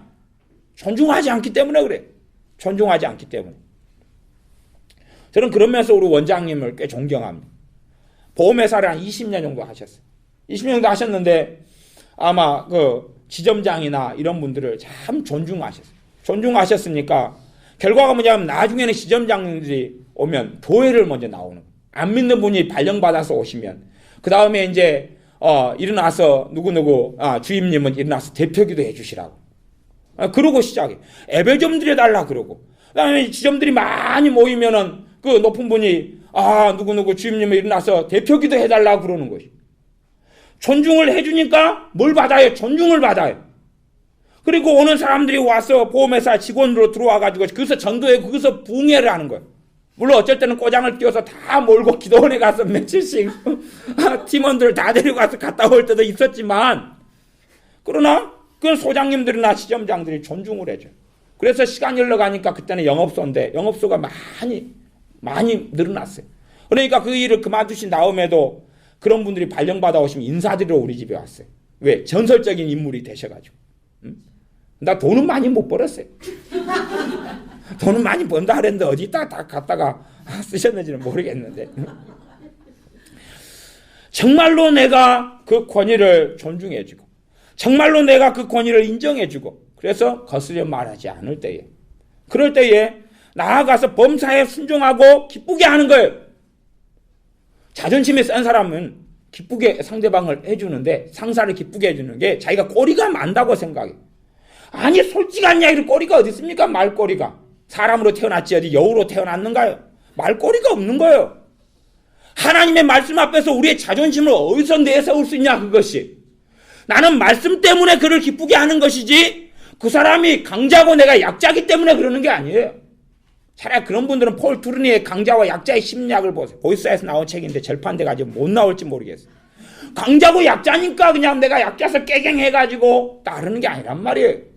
존중하지 않기 때문에 그래. 존중하지 않기 때문에. 저는 그런 면에서 우리 원장님을 꽤 존경합니다. 보험회사를 한 20년 정도 하셨어요. 20년 정도 하셨는데 아마 그 지점장이나 이런 분들을 참 존중하셨어요. 존중하셨으니까 결과가 뭐냐면 나중에는 지점장들이 오면 교회를 먼저 나오는 거예요. 안 믿는 분이 발령받아서 오시면 그 다음에 이제 일어나서 누구누구 주임님은 일어나서 대표기도 해주시라고 그러고 시작해. 예배 좀 드려달라 그러고 그 다음에 지점들이 많이 모이면은 그 높은 분이 누구누구 주임님은 일어나서 대표기도 해달라고 그러는 것이. 존중을 해주니까 뭘 받아요? 존중을 받아요. 그리고 오는 사람들이 와서 보험회사 직원으로 들어와가지고 거기서 전도해 거기서 부흥회를 하는 거예요. 물론 어쩔 때는 꼬장을 띄워서 다 몰고 기도원에 가서 며칠씩 팀원들 다 데려가서 갔다 올 때도 있었지만 그러나 그 소장님들이나 지점장들이 존중을 해줘요. 그래서 시간이 흘러가니까 그때는 영업소인데 영업소가 많이 늘어났어요. 그러니까 그 일을 그만두신 다음에도 그런 분들이 발령받아 오시면 인사드리러 우리 집에 왔어요. 왜? 전설적인 인물이 되셔가지고. 나 돈은 많이 못 벌었어요. 돈은 많이 번다 그랬는데 어디다 다 갖다가 쓰셨는지는 모르겠는데 정말로 내가 그 권위를 존중해주고 정말로 내가 그 권위를 인정해주고 그래서 거스려 말하지 않을 때에 그럴 때에 나아가서 범사에 순종하고 기쁘게 하는 거예요. 자존심이 센 사람은 기쁘게 상대방을 해주는데 상사를 기쁘게 해주는 게 자기가 꼬리가 많다고 생각해. 아니 솔직한 이야기로 꼬리가 어디 있습니까? 말꼬리가. 사람으로 태어났지 어디 여우로 태어났는가요? 말꼬리가 없는 거예요. 하나님의 말씀 앞에서 우리의 자존심을 어디서 내세울 수 있냐 그것이. 나는 말씀 때문에 그를 기쁘게 하는 것이지 그 사람이 강자고 내가 약자기 때문에 그러는 게 아니에요. 차라리 그런 분들은 폴 투르니의 강자와 약자의 심리학을 보세요. 보이스에서 나온 책인데 절판돼가지고 못 나올지 모르겠어요. 강자고 약자니까 그냥 내가 약자서 깨갱해가지고 따르는 게 아니란 말이에요.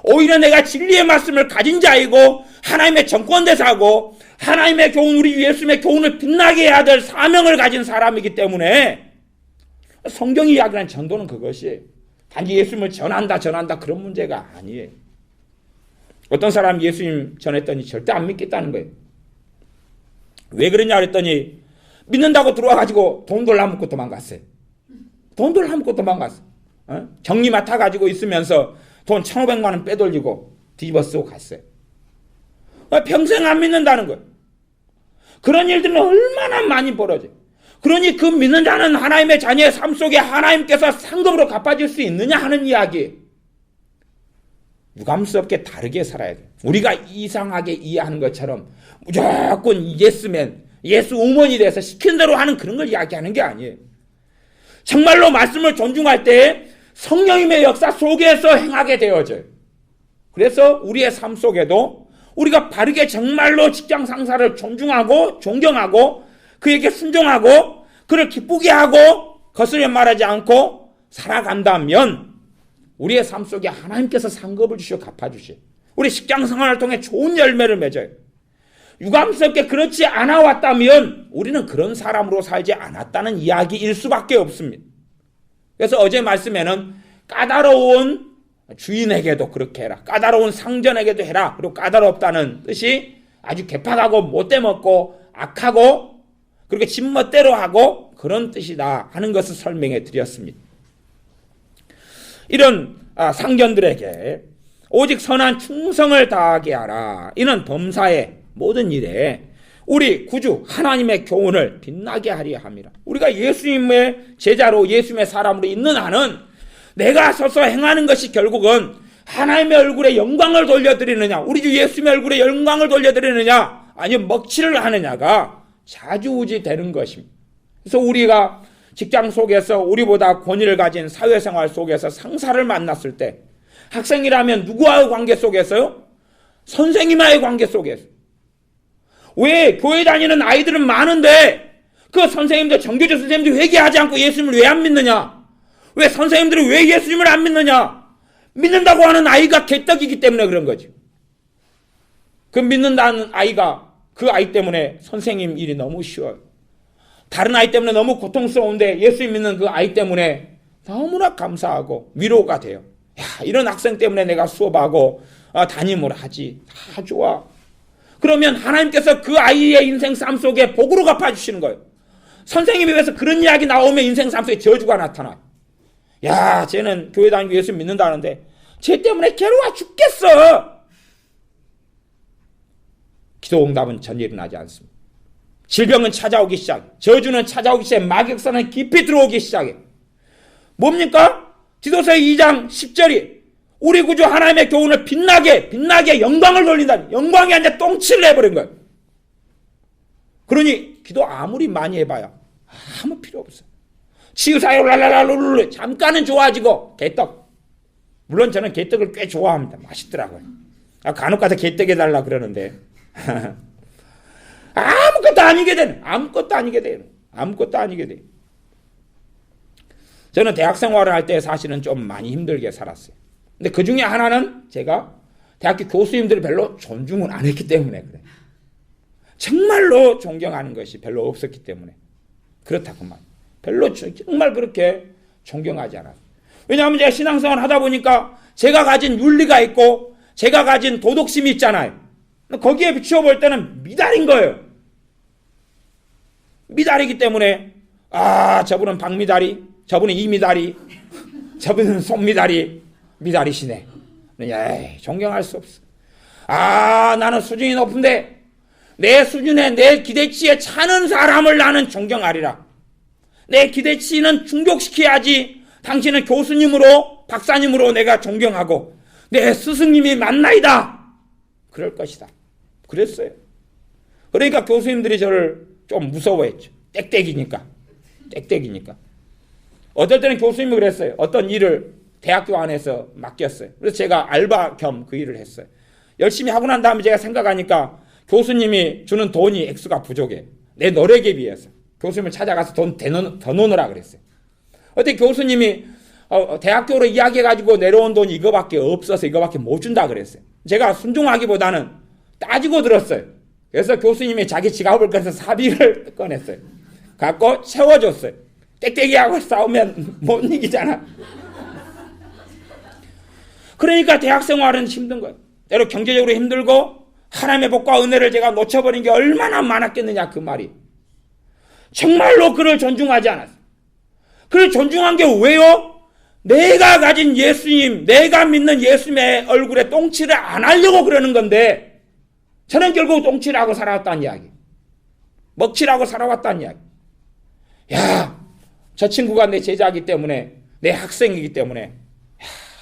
오히려 내가 진리의 말씀을 가진 자이고 하나님의 정권대사고 하나님의 교훈, 우리 예수님의 교훈을 빛나게 해야 될 사명을 가진 사람이기 때문에 성경이 이야기하는 전도는 그것이에요. 단지 예수님을 전한다 그런 문제가 아니에요. 어떤 사람이 예수님 전했더니 절대 안 믿겠다는 거예요. 왜 그러냐 그랬더니 믿는다고 들어와가지고 돈 돌려먹고 도망갔어요. 돈 돌려먹고 도망갔어. 정리 맡아가지고 있으면서 돈 1,500만 원 빼돌리고 뒤집어 쓰고 갔어요. 평생 안 믿는다는 거예요. 그런 일들은 얼마나 많이 벌어져요. 그러니 그 믿는 자는 하나님의 자녀의 삶 속에 하나님께서 상급으로 갚아줄 수 있느냐 하는 이야기예요. 유감스럽게 다르게 살아야 돼요. 우리가 이상하게 이해하는 것처럼 무조건 예스맨, 예수 우먼이 돼서 시킨 대로 하는 그런 걸 이야기하는 게 아니에요. 정말로 말씀을 존중할 때 성령님의 역사 속에서 행하게 되어져요. 그래서 우리의 삶 속에도 우리가 바르게 정말로 직장 상사를 존중하고 존경하고 그에게 순종하고 그를 기쁘게 하고 거스려 말하지 않고 살아간다면 우리의 삶 속에 하나님께서 상급을 주시고 갚아주시고 우리 직장 생활을 통해 좋은 열매를 맺어요. 유감스럽게 그렇지 않아 왔다면 우리는 그런 사람으로 살지 않았다는 이야기일 수밖에 없습니다. 그래서 어제 말씀에는 까다로운 주인에게도 그렇게 해라. 까다로운 상전에게도 해라. 그리고 까다롭다는 뜻이 아주 개팍하고 못돼먹고 악하고 그렇게 집멋대로 하고 그런 뜻이다 하는 것을 설명해 드렸습니다. 이런 상전들에게 오직 선한 충성을 다하게 하라. 이는 범사의 모든 일에 우리 구주 하나님의 교훈을 빛나게 하려 함이라. 우리가 예수님의 제자로 예수님의 사람으로 있는 한은 내가 서서 행하는 것이 결국은 하나님의 얼굴에 영광을 돌려드리느냐, 우리 주 예수님의 얼굴에 영광을 돌려드리느냐, 아니면 먹칠을 하느냐가 좌지우지 되는 것입니다. 그래서 우리가 직장 속에서 우리보다 권위를 가진 사회생활 속에서 상사를 만났을 때 학생이라면 누구와의 관계 속에서요? 선생님과의 관계 속에서. 왜 교회 다니는 아이들은 많은데 그 선생님들, 정교조 선생님들 회개하지 않고 예수님을 왜 안 믿느냐? 왜 선생님들은 왜 예수님을 안 믿느냐? 믿는다고 하는 아이가 개떡이기 때문에 그런 거죠. 그 믿는다는 아이가 그 아이 때문에 선생님 일이 너무 쉬워요. 다른 아이 때문에 너무 고통스러운데 예수님 믿는 그 아이 때문에 너무나 감사하고 위로가 돼요. 야, 이런 학생 때문에 내가 수업하고 담임을 하지. 다 좋아. 그러면 하나님께서 그 아이의 인생 삶 속에 복으로 갚아주시는 거예요. 선생님에 의해서 그런 이야기 나오면 인생 삶 속에 저주가 나타나요. 야, 쟤는 교회 다니고 예수 믿는다는데 쟤 때문에 괴로워 죽겠어. 기도 응답은 전혀 일어나지 않습니다. 질병은 찾아오기 시작해. 저주는 찾아오기 시작해. 마귀역사는 깊이 들어오기 시작해. 뭡니까? 디도서 2장 10절이 우리 구주 하나님의 교훈을 빛나게 영광을 돌린다니. 영광이 아니라 똥칠을 해버린 거예요. 그러니 기도 아무리 많이 해봐야 아무 필요 없어요. 치유사요 랄랄랄룰루 잠깐은 좋아지고 개떡. 물론 저는 개떡을 꽤 좋아합니다. 맛있더라고요. 간혹 가서 개떡 해달라 그러는데 아무것도 아니게 되는. 저는 대학 생활을 할 때 사실은 좀 많이 힘들게 살았어요. 근데 그 중에 하나는 제가 대학교 교수님들을 별로 존중을 안 했기 때문에 그래요. 정말로 존경하는 것이 별로 없었기 때문에 그렇다고 말. 별로 정말 그렇게 존경하지 않아요. 왜냐하면 제가 신앙생활 하다 보니까 제가 가진 윤리가 있고 제가 가진 도덕심이 있잖아요. 거기에 비추어 볼 때는 미달인 거예요. 미달이기 때문에 저분은 박미달이, 저분은 이미달이, 저분은 손미달이, 미달이시네. 에이, 존경할 수 없어. 나는 수준이 높은데 내 수준에 내 기대치에 차는 사람을 나는 존경하리라. 내 기대치는 충족시켜야지 당신은 교수님으로 박사님으로 내가 존경하고 내 스승님이 맞나이다. 그럴 것이다. 그랬어요. 그러니까 교수님들이 저를 좀 무서워했죠. 땡땡이니까. 어떨 때는 교수님이 그랬어요. 어떤 일을 대학교 안에서 맡겼어요. 그래서 제가 알바 겸 그 일을 했어요. 열심히 하고 난 다음에 제가 생각하니까 교수님이 주는 돈이 액수가 부족해. 내 노력에 비해서. 교수님을 찾아가서 돈 더 놓으라 그랬어요. 어떻게 교수님이 대학교로 이야기해가지고 내려온 돈이 이거밖에 없어서 이거밖에 못 준다 그랬어요. 제가 순종하기보다는 따지고 들었어요. 그래서 교수님이 자기 지갑을 꺼내서 사비를 꺼냈어요. 갖고 채워줬어요. 땡땡이하고 싸우면 못 이기잖아. 그러니까 대학 생활은 힘든 거예요. 때로 경제적으로 힘들고 하나님의 복과 은혜를 제가 놓쳐버린 게 얼마나 많았겠느냐 그 말이. 정말로 그를 존중하지 않았어요. 그를 존중한 게 왜요? 내가 가진 예수님, 내가 믿는 예수님의 얼굴에 똥칠을 안 하려고 그러는 건데 저는 결국 똥칠하고 살아왔다는 이야기. 먹칠하고 살아왔다는 이야기. 야, 저 친구가 내 제자이기 때문에, 내 학생이기 때문에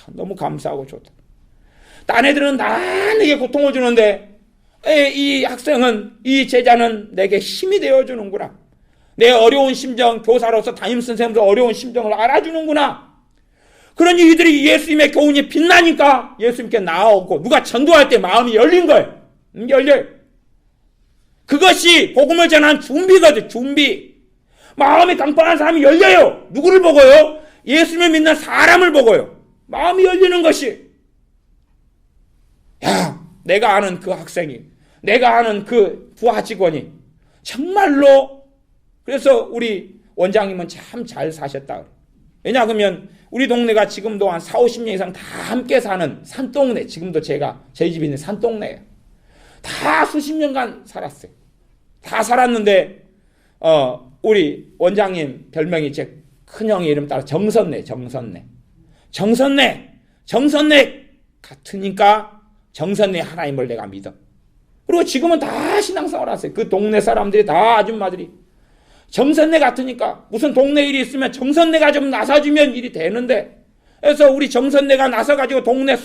너무 감사하고 좋다. 딴 애들은 다 내게 고통을 주는데 이 학생은, 이 제자는 내게 힘이 되어주는구나. 내 어려운 심정, 교사로서 담임선생님으로서 어려운 심정을 알아주는구나. 그러니 이들이 예수님의 교훈이 빛나니까 예수님께 나아오고 누가 전도할 때 마음이 열린 거예요. 열려요. 그것이 복음을 전하는 준비거든. 준비. 마음이 강팍한 사람이 열려요. 누구를 보고요? 예수님을 믿는 사람을 보고요. 마음이 열리는 것이. 야, 내가 아는 그 학생이, 내가 아는 그 부하 직원이 정말로, 그래서 우리 원장님은 참 잘 사셨다. 왜냐 그러면 우리 동네가 지금도 한 4, 50년 이상 다 함께 사는 산동네, 지금도 저희 집이 있는 산동네예요. 다 수십 년간 살았어요. 다 살았는데 우리 원장님 별명이 제 큰형의 이름 따라 정선내 같으니까 정선내 하나님을 내가 믿어. 그리고 지금은 다 신앙생활 하세요. 그 동네 사람들이 다 아줌마들이 정선내 같으니까 무슨 동네 일이 있으면 정선내가 좀 나서주면 일이 되는데, 그래서 우리 정선내가 나서가지고 동네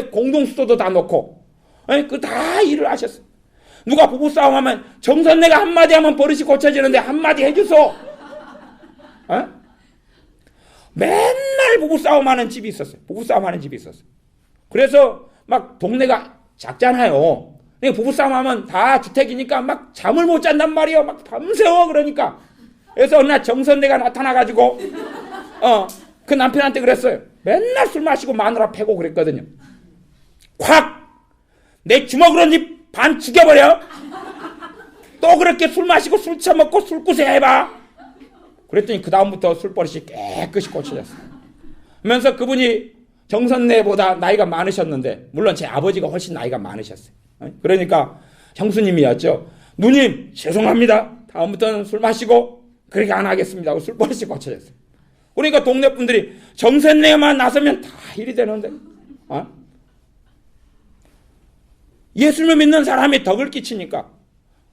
공동수도도 다 놓고 그 다 일을 하셨어요. 누가 부부싸움하면 정선내가 한마디 하면 버릇이 고쳐지는데 한마디 해주소. 맨날 부부싸움하는 집이 있었어요. 그래서 막 동네가 작잖아요. 부부싸움하면 다 주택이니까 막 잠을 못 잔단 말이에요. 막 밤새워. 그러니까 그래서 어느 날 정선내가 나타나가지고 그 남편한테 그랬어요. 맨날 술 마시고 마누라 패고 그랬거든요. 콱! 내 주먹으로 네 반 죽여버려. 또 그렇게 술 마시고 술 처먹고 술구세 해봐. 그랬더니 그 다음부터 술버릇이 깨끗이 고쳐졌어요. 하면서 그분이 정선내보다 나이가 많으셨는데, 물론 제 아버지가 훨씬 나이가 많으셨어요. 그러니까 형수님이었죠. 누님 죄송합니다. 다음부터는 술 마시고 그렇게 안 하겠습니다 하고 술버릇이 고쳐졌어요. 그러니까 동네 분들이 정선내만 나서면 다 일이 되는데, 예수님을 믿는 사람이 덕을 끼치니까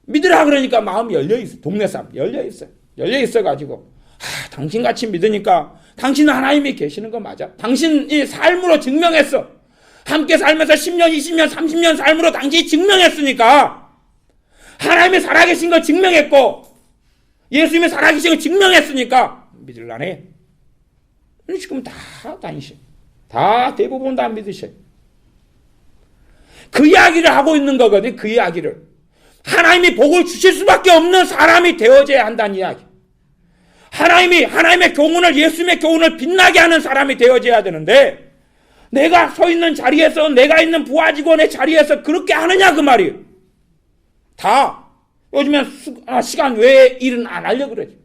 믿으라 그러니까 마음이 열려있어요. 동네 사람 열려있어요. 열려있어가지고 당신같이 믿으니까 당신은 하나님이 계시는 거 맞아. 당신이 삶으로 증명했어. 함께 살면서 10년, 20년, 30년 삶으로 당신이 증명했으니까 하나님이 살아계신 걸 증명했고 예수님이 살아계신 걸 증명했으니까 믿을라네. 지금 다 다니셔. 다 대부분 다 믿으셔. 그 이야기를 하고 있는 거거든. 그 이야기를. 하나님이 복을 주실 수밖에 없는 사람이 되어져야 한다는 이야기. 하나님의 교훈을, 예수님의 교훈을 빛나게 하는 사람이 되어져야 되는데, 내가 서 있는 자리에서, 내가 있는 부하 직원의 자리에서 그렇게 하느냐 그 말이에요. 다 요즘엔 시간 외에 일은 안 하려고 그러지.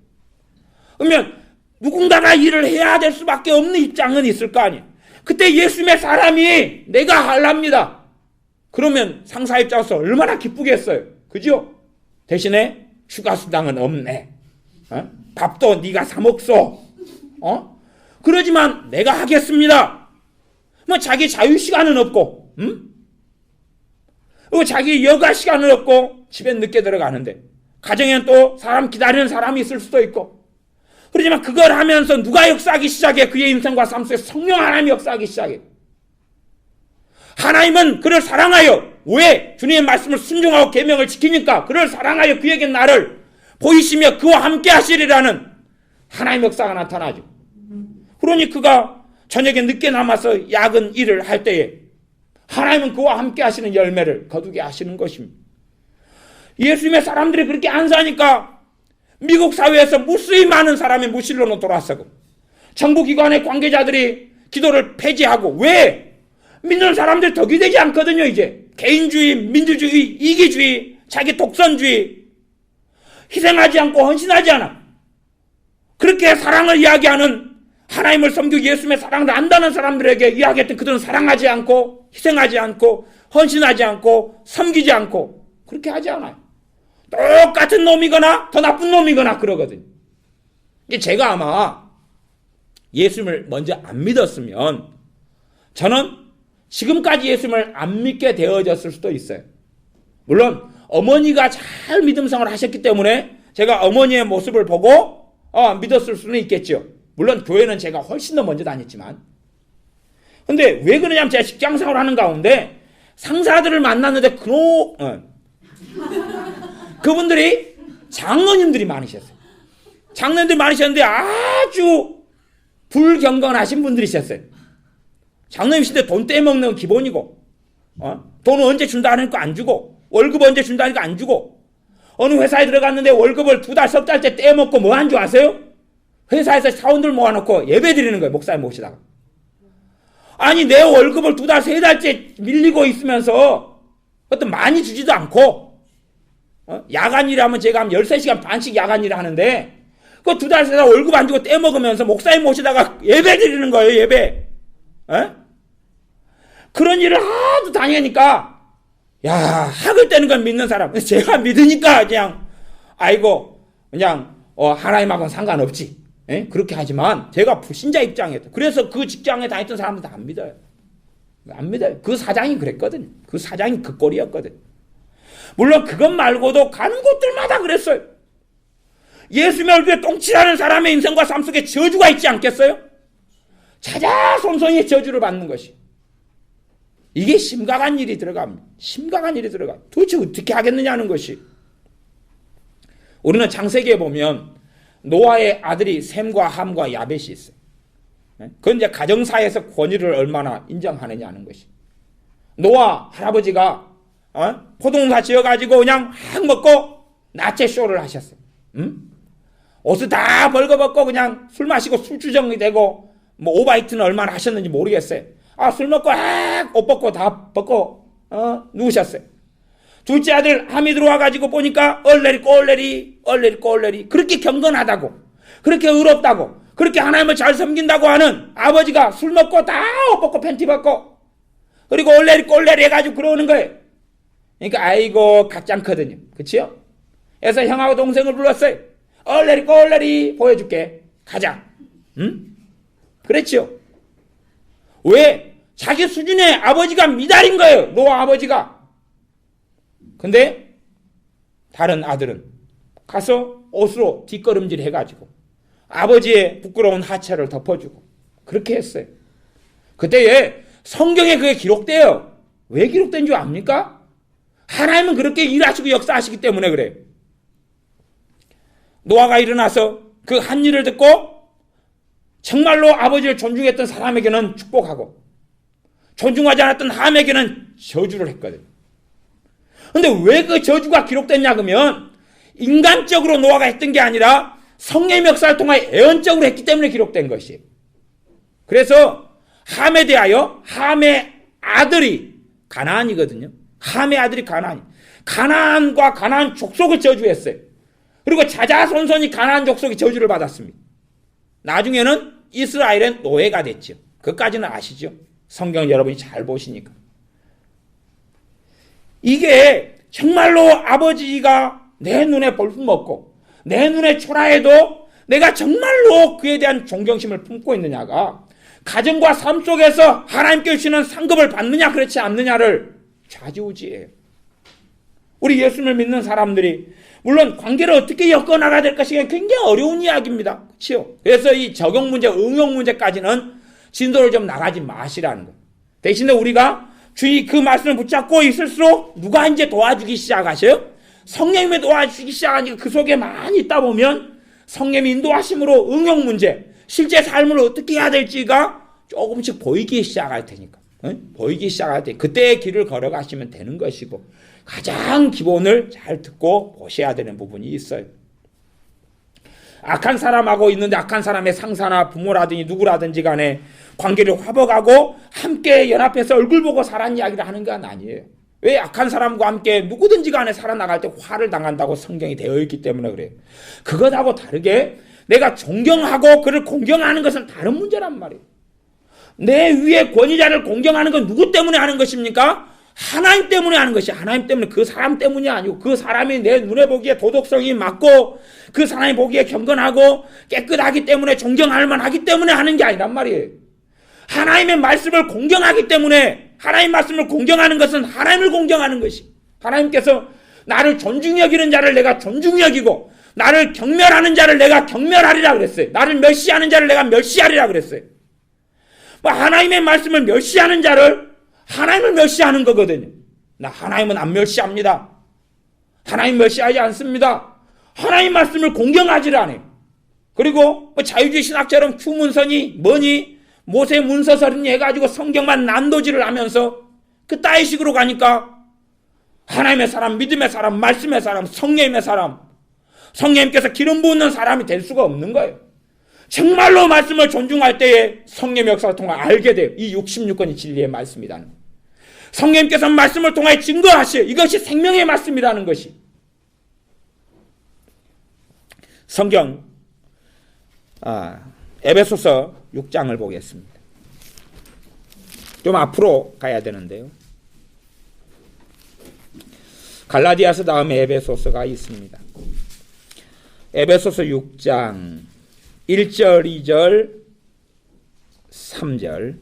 그러면 누군가가 일을 해야 될 수밖에 없는 입장은 있을 거 아니에요. 그때 예수님의 사람이 내가 하랍니다. 그러면 상사 입장에서 얼마나 기쁘겠어요. 그죠? 대신에 추가 수당은 없네. 밥도 네가 사 먹소. 그러지만 내가 하겠습니다. 뭐 자기 자유 시간은 없고, 그리고 자기 여가 시간은 없고 집에 늦게 들어가는데 가정에는 또 사람 기다리는 사람이 있을 수도 있고. 그렇지만 그걸 하면서 누가 역사하기 시작해? 그의 인생과 삶 속에 성령 하나님이 역사하기 시작해. 하나님은 그를 사랑하여, 왜? 주님의 말씀을 순종하고 계명을 지키니까 그를 사랑하여 그에게 나를 보이시며 그와 함께 하시리라는 하나님의 역사가 나타나죠. 그러니 그가 저녁에 늦게 남아서 야근 일을 할 때에 하나님은 그와 함께 하시는 열매를 거두게 하시는 것입니다. 예수님의 사람들이 그렇게 안 사니까 미국 사회에서 무수히 많은 사람이 무신론으로 돌아서고 정부기관의 관계자들이 기도를 폐지하고, 왜? 믿는 사람들 덕이 되지 않거든요. 이제 개인주의, 민주주의, 이기주의, 자기 독선주의, 희생하지 않고 헌신하지 않아. 그렇게 사랑을 이야기하는, 하나님을 섬기고 예수님의 사랑을 안다는 사람들에게 이야기했던 그들은 사랑하지 않고 희생하지 않고 헌신하지 않고 섬기지 않고 그렇게 하지 않아요. 똑같은 놈이거나 더 나쁜 놈이거나 그러거든요. 제가 아마 예수님을 먼저 안 믿었으면 저는 지금까지 예수님을 안 믿게 되어졌을 수도 있어요. 물론 어머니가 잘 믿음생활을 하셨기 때문에 제가 어머니의 모습을 보고 믿었을 수는 있겠죠. 물론 교회는 제가 훨씬 더 먼저 다녔지만. 근데 왜 그러냐면 제가 직장생활을 하는 가운데 상사들을 만났는데 그분들이 장로님들이 많으셨어요. 장로님들이 많으셨는데 아주 불경건하신 분들이셨어요. 장로님이신데 돈 떼먹는 건 기본이고, 돈은 언제 준다 하니까 안 주고, 월급 언제 준다 하니까 안 주고, 어느 회사에 들어갔는데 월급을 2달, 석 달째 떼먹고 뭐 한 줄 아세요? 회사에서 사원들 모아놓고 예배 드리는 거예요. 목사님 모시다가. 아니 내 월급을 2달, 3달째 밀리고 있으면서 어떤 많이 주지도 않고 야간 일하면 제가 한 13시간 반씩 야간 일을 하는데 그 2달, 3달 월급 안 주고 떼먹으면서 목사님 모시다가 예배 드리는 거예요. 예배. 그런 일을 하도 다니니까 학을 떼는 건 믿는 사람. 제가 믿으니까 그냥 그냥 하나님하고는 상관없지. 그렇게 하지만 제가 불신자 입장에서 그래서 그 직장에 다녔던 사람들도 안 믿어요. 안 믿어요. 그 사장이 그랬거든. 그 사장이 그 꼴이었거든. 물론 그것 말고도 가는 곳들마다 그랬어요. 예수님의 얼굴에 똥칠하는 사람의 인생과 삶 속에 저주가 있지 않겠어요? 자자손손이 저주를 받는 것이. 이게 심각한 일이 들어갑니다. 심각한 일이 들어가. 도대체 어떻게 하겠느냐는 것이. 우리는 창세기에 보면 노아의 아들이 셈과 함과 야벳이 있어요. 그건 이제 가정사에서 권위를 얼마나 인정하느냐는 것이. 노아 할아버지가 포동사 지어가지고 그냥 막 먹고 나체 쇼를 하셨어요. 옷을 다 벌거벗고 그냥 술 마시고 술주정이 되고 뭐 오바이트는 얼마나 하셨는지 모르겠어요. 술 먹고 옷 벗고 다 벗고 누우셨어요. 둘째 아들 함이 들어와가지고 보니까 얼레리 꼴레리 그렇게 경건하다고, 그렇게 의롭다고, 그렇게 하나님을 잘 섬긴다고 하는 아버지가 술 먹고 다 옷 벗고 팬티 벗고 그리고 얼레리 꼴레리 해가지고 그러는 거예요. 그러니까 가짱거든요. 그치요? 그래서 형하고 동생을 불렀어요. 얼레리 꼴레리 보여줄게. 가자. 그랬죠. 왜? 자기 수준의 아버지가 미달인 거예요. 노아 아버지가. 근데 다른 아들은 가서 옷으로 뒷걸음질 해가지고 아버지의 부끄러운 하체를 덮어주고 그렇게 했어요. 그때에 성경에 그게 기록돼요. 왜 기록된 줄 압니까? 하나님은 그렇게 일하시고 역사하시기 때문에 그래요. 노아가 일어나서 그 한 일을 듣고 정말로 아버지를 존중했던 사람에게는 축복하고 존중하지 않았던 함에게는 저주를 했거든요. 근데 왜 그 저주가 기록됐냐 그러면 인간적으로 노아가 했던 게 아니라 성령의 역사를 통해 예언적으로 했기 때문에 기록된 것이에요. 그래서 함에 대하여 함의 아들이 가나안이거든요. 함의 아들이 가나안과 가나안 족속을 저주했어요. 그리고 자자손손이 가나안 족속이 저주를 받았습니다. 나중에는 이스라엘은 노예가 됐죠. 그것까지는 아시죠? 성경 여러분이 잘 보시니까. 이게 정말로 아버지가 내 눈에 볼품없고 내 눈에 초라해도 내가 정말로 그에 대한 존경심을 품고 있느냐가 가정과 삶 속에서 하나님께 주시는 상급을 받느냐 그렇지 않느냐를 좌지우지해요. 우리 예수님을 믿는 사람들이 물론 관계를 어떻게 엮어나가야 될 것이 굉장히 어려운 이야기입니다. 그렇죠? 그래서 이 적용 문제, 응용 문제까지는 진도를 좀 나가지 마시라는 거예요. 대신에 우리가 주의 그 말씀을 붙잡고 있을수록 누가 이제 도와주기 시작하셔요? 성령님이 도와주기 시작하니까 그 속에 많이 있다 보면 성령님이 인도하심으로 응용 문제, 실제 삶을 어떻게 해야 될지가 조금씩 보이기 시작할 테니까. 보이기 시작할 때 그때의 길을 걸어가시면 되는 것이고 가장 기본을 잘 듣고 보셔야 되는 부분이 있어요. 악한 사람하고 있는데 악한 사람의 상사나 부모라든지 누구라든지 간에 관계를 화복하고 함께 연합해서 얼굴 보고 살아는 이야기를 하는 건 아니에요. 왜 악한 사람과 함께 누구든지 간에 살아나갈 때 화를 당한다고 성경이 되어 있기 때문에 그래요. 그것하고 다르게 내가 존경하고 그를 공경하는 것은 다른 문제란 말이에요. 내 위에 권위자를 공경하는 건 누구 때문에 하는 것입니까? 하나님 때문에 하는 것이 하나님 때문에 그 사람 때문이 아니고 그 사람이 내 눈에 보기에 도덕성이 맞고 그 사람이 보기에 경건하고 깨끗하기 때문에 존경할 만하기 때문에 하는 게 아니란 말이에요. 하나님의 말씀을 공경하기 때문에 하나님 말씀을 공경하는 것은 하나님을 공경하는 것이 하나님께서 나를 존중히 여기는 자를 내가 존중히 여기고 나를 경멸하는 자를 내가 경멸하리라 그랬어요. 나를 멸시하는 자를 내가 멸시하리라 그랬어요. 뭐 하나님의 말씀을 멸시하는 자를 하나님을 멸시하는 거거든요. 나 하나님은 안 멸시합니다. 하나님 멸시하지 않습니다. 하나님 말씀을 공경하지를 않아요. 그리고 뭐 자유주의 신학처럼 휴문선이 뭐니 모세 문서설이 해가지고 성경만 난도질을 하면서 그 따위식으로 가니까 하나님의 사람, 믿음의 사람, 말씀의 사람, 성령의 사람, 성령님께서 기름 부은 사람이 될 수가 없는 거예요. 정말로 말씀을 존중할 때에 성령의 역사를 통해 알게 돼요. 이 66권이 진리의 말씀이라는 거예요. 성령님께서 말씀을 통해 증거하시오. 이것이 생명의 말씀이라는 것이. 성경 에베소서 6장을 보겠습니다. 좀 앞으로 가야 되는데요. 갈라디아서 다음에 에베소서가 있습니다. 에베소서 6장 1절, 2절, 3절.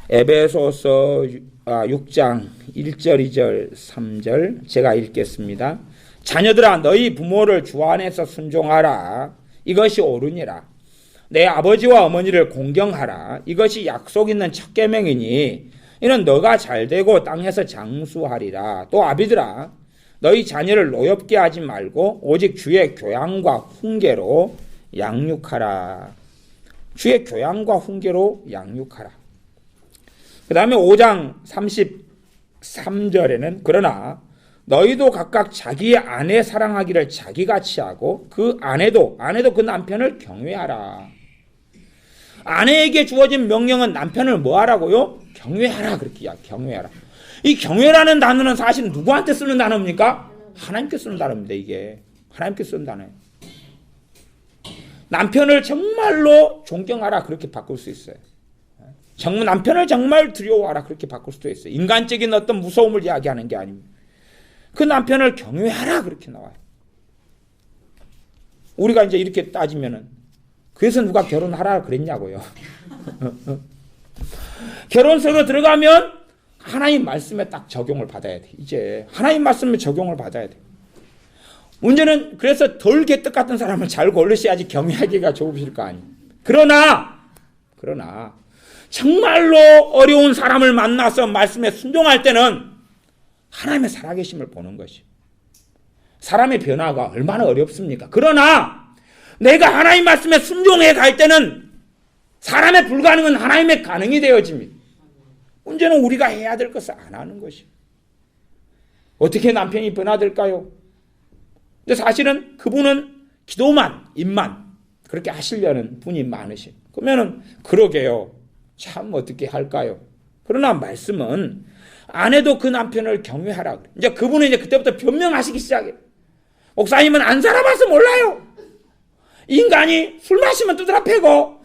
에베소서 6장 1절, 2절, 3절 제가 읽겠습니다. 자녀들아 너희 부모를 주 안에서 순종하라. 이것이 옳으니라. 내 아버지와 어머니를 공경하라. 이것이 약속 있는 첫 계명이니 이는 너가 잘되고 땅에서 장수하리라. 또 아비들아 너희 자녀를 노엽게 하지 말고 오직 주의 교양과 훈계로 양육하라. 주의 교양과 훈계로 양육하라. 그 다음에 5장 33절에는 그러나 너희도 각각 자기의 아내 사랑하기를 자기같이 하고 그 아내도 그 남편을 경외하라. 아내에게 주어진 명령은 남편을 뭐 하라고요? 경외하라. 그렇게 경외하라. 이 경외라는 단어는 사실 누구한테 쓰는 단어입니까? 하나님께 쓰는 단어입니다. 이게 하나님께 쓰는 단어예요. 남편을 정말로 존경하라 그렇게 바꿀 수 있어요. 정말 남편을 정말 두려워하라 그렇게 바꿀 수도 있어요. 인간적인 어떤 무서움을 이야기하는 게 아닙니다. 그 남편을 경외하라 그렇게 나와요. 우리가 이제 이렇게 따지면은 그래서 누가 결혼하라 그랬냐고요. 결혼서로 들어가면 하나님 말씀에 딱 적용을 받아야 돼. 이제 하나님 말씀에 적용을 받아야 돼. 문제는 그래서 덜 개떡 같은 사람을 잘 고르셔야지 경외하기가 좋으실 거 아니에요. 그러나 정말로 어려운 사람을 만나서 말씀에 순종할 때는 하나님의 살아계심을 보는 것이. 사람의 변화가 얼마나 어렵습니까? 그러나 내가 하나님 말씀에 순종해 갈 때는 사람의 불가능은 하나님의 가능이 되어집니다. 문제는 우리가 해야 될 것을 안 하는 것이. 어떻게 남편이 변화될까요? 근데 사실은 그분은 기도만, 입만 그렇게 하시려는 분이 많으신. 그러면은 그러게요. 참 어떻게 할까요? 그러나 말씀은 아내도 그 남편을 경외하라. 이제 그분은 이제 그때부터 변명하시기 시작해요. 목사님은 안 살아봐서 몰라요. 인간이 술 마시면 두드러 패고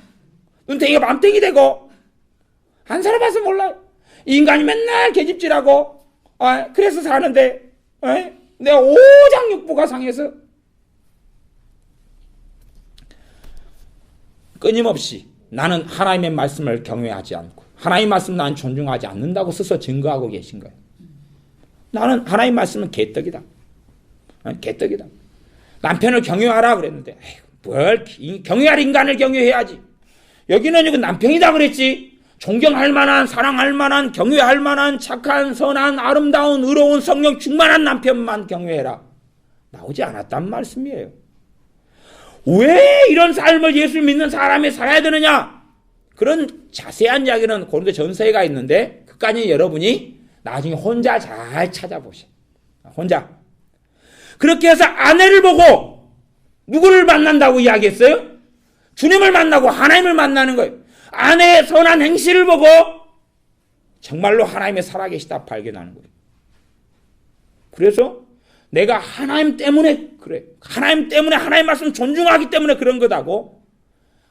눈탱이가 맘탱이 되고 안 살아봐서 몰라요. 인간이 맨날 계집질하고 그래서 사는데 내가 오장육부가 상해서 끊임없이 나는 하나님의 말씀을 경외하지 않고 하나님 말씀 난 존중하지 않는다고 스스로 증거하고 계신 거예요. 나는 하나님 말씀은 개떡이다. 개떡이다. 남편을 경외하라 그랬는데 뭘 경외할 인간을 경외해야지. 여기는 남편이다 그랬지. 존경할 만한, 사랑할 만한, 경외할 만한, 착한, 선한, 아름다운, 의로운, 성령 충만한 남편만 경외해라. 나오지 않았단 말씀이에요. 왜 이런 삶을 예수 믿는 사람이 살아야 되느냐? 그런 자세한 이야기는 고린도 전서에가 있는데 그까지 여러분이 나중에 혼자 잘 찾아보세요. 혼자. 그렇게 해서 아내를 보고 누구를 만난다고 이야기했어요? 주님을 만나고 하나님을 만나는 거예요. 아내의 선한 행실을 보고 정말로 하나님의 살아계시다 발견하는 거예요. 그래서 내가 하나님 때문에 그래. 하나님 때문에 하나님 말씀 존중하기 때문에 그런 거다고.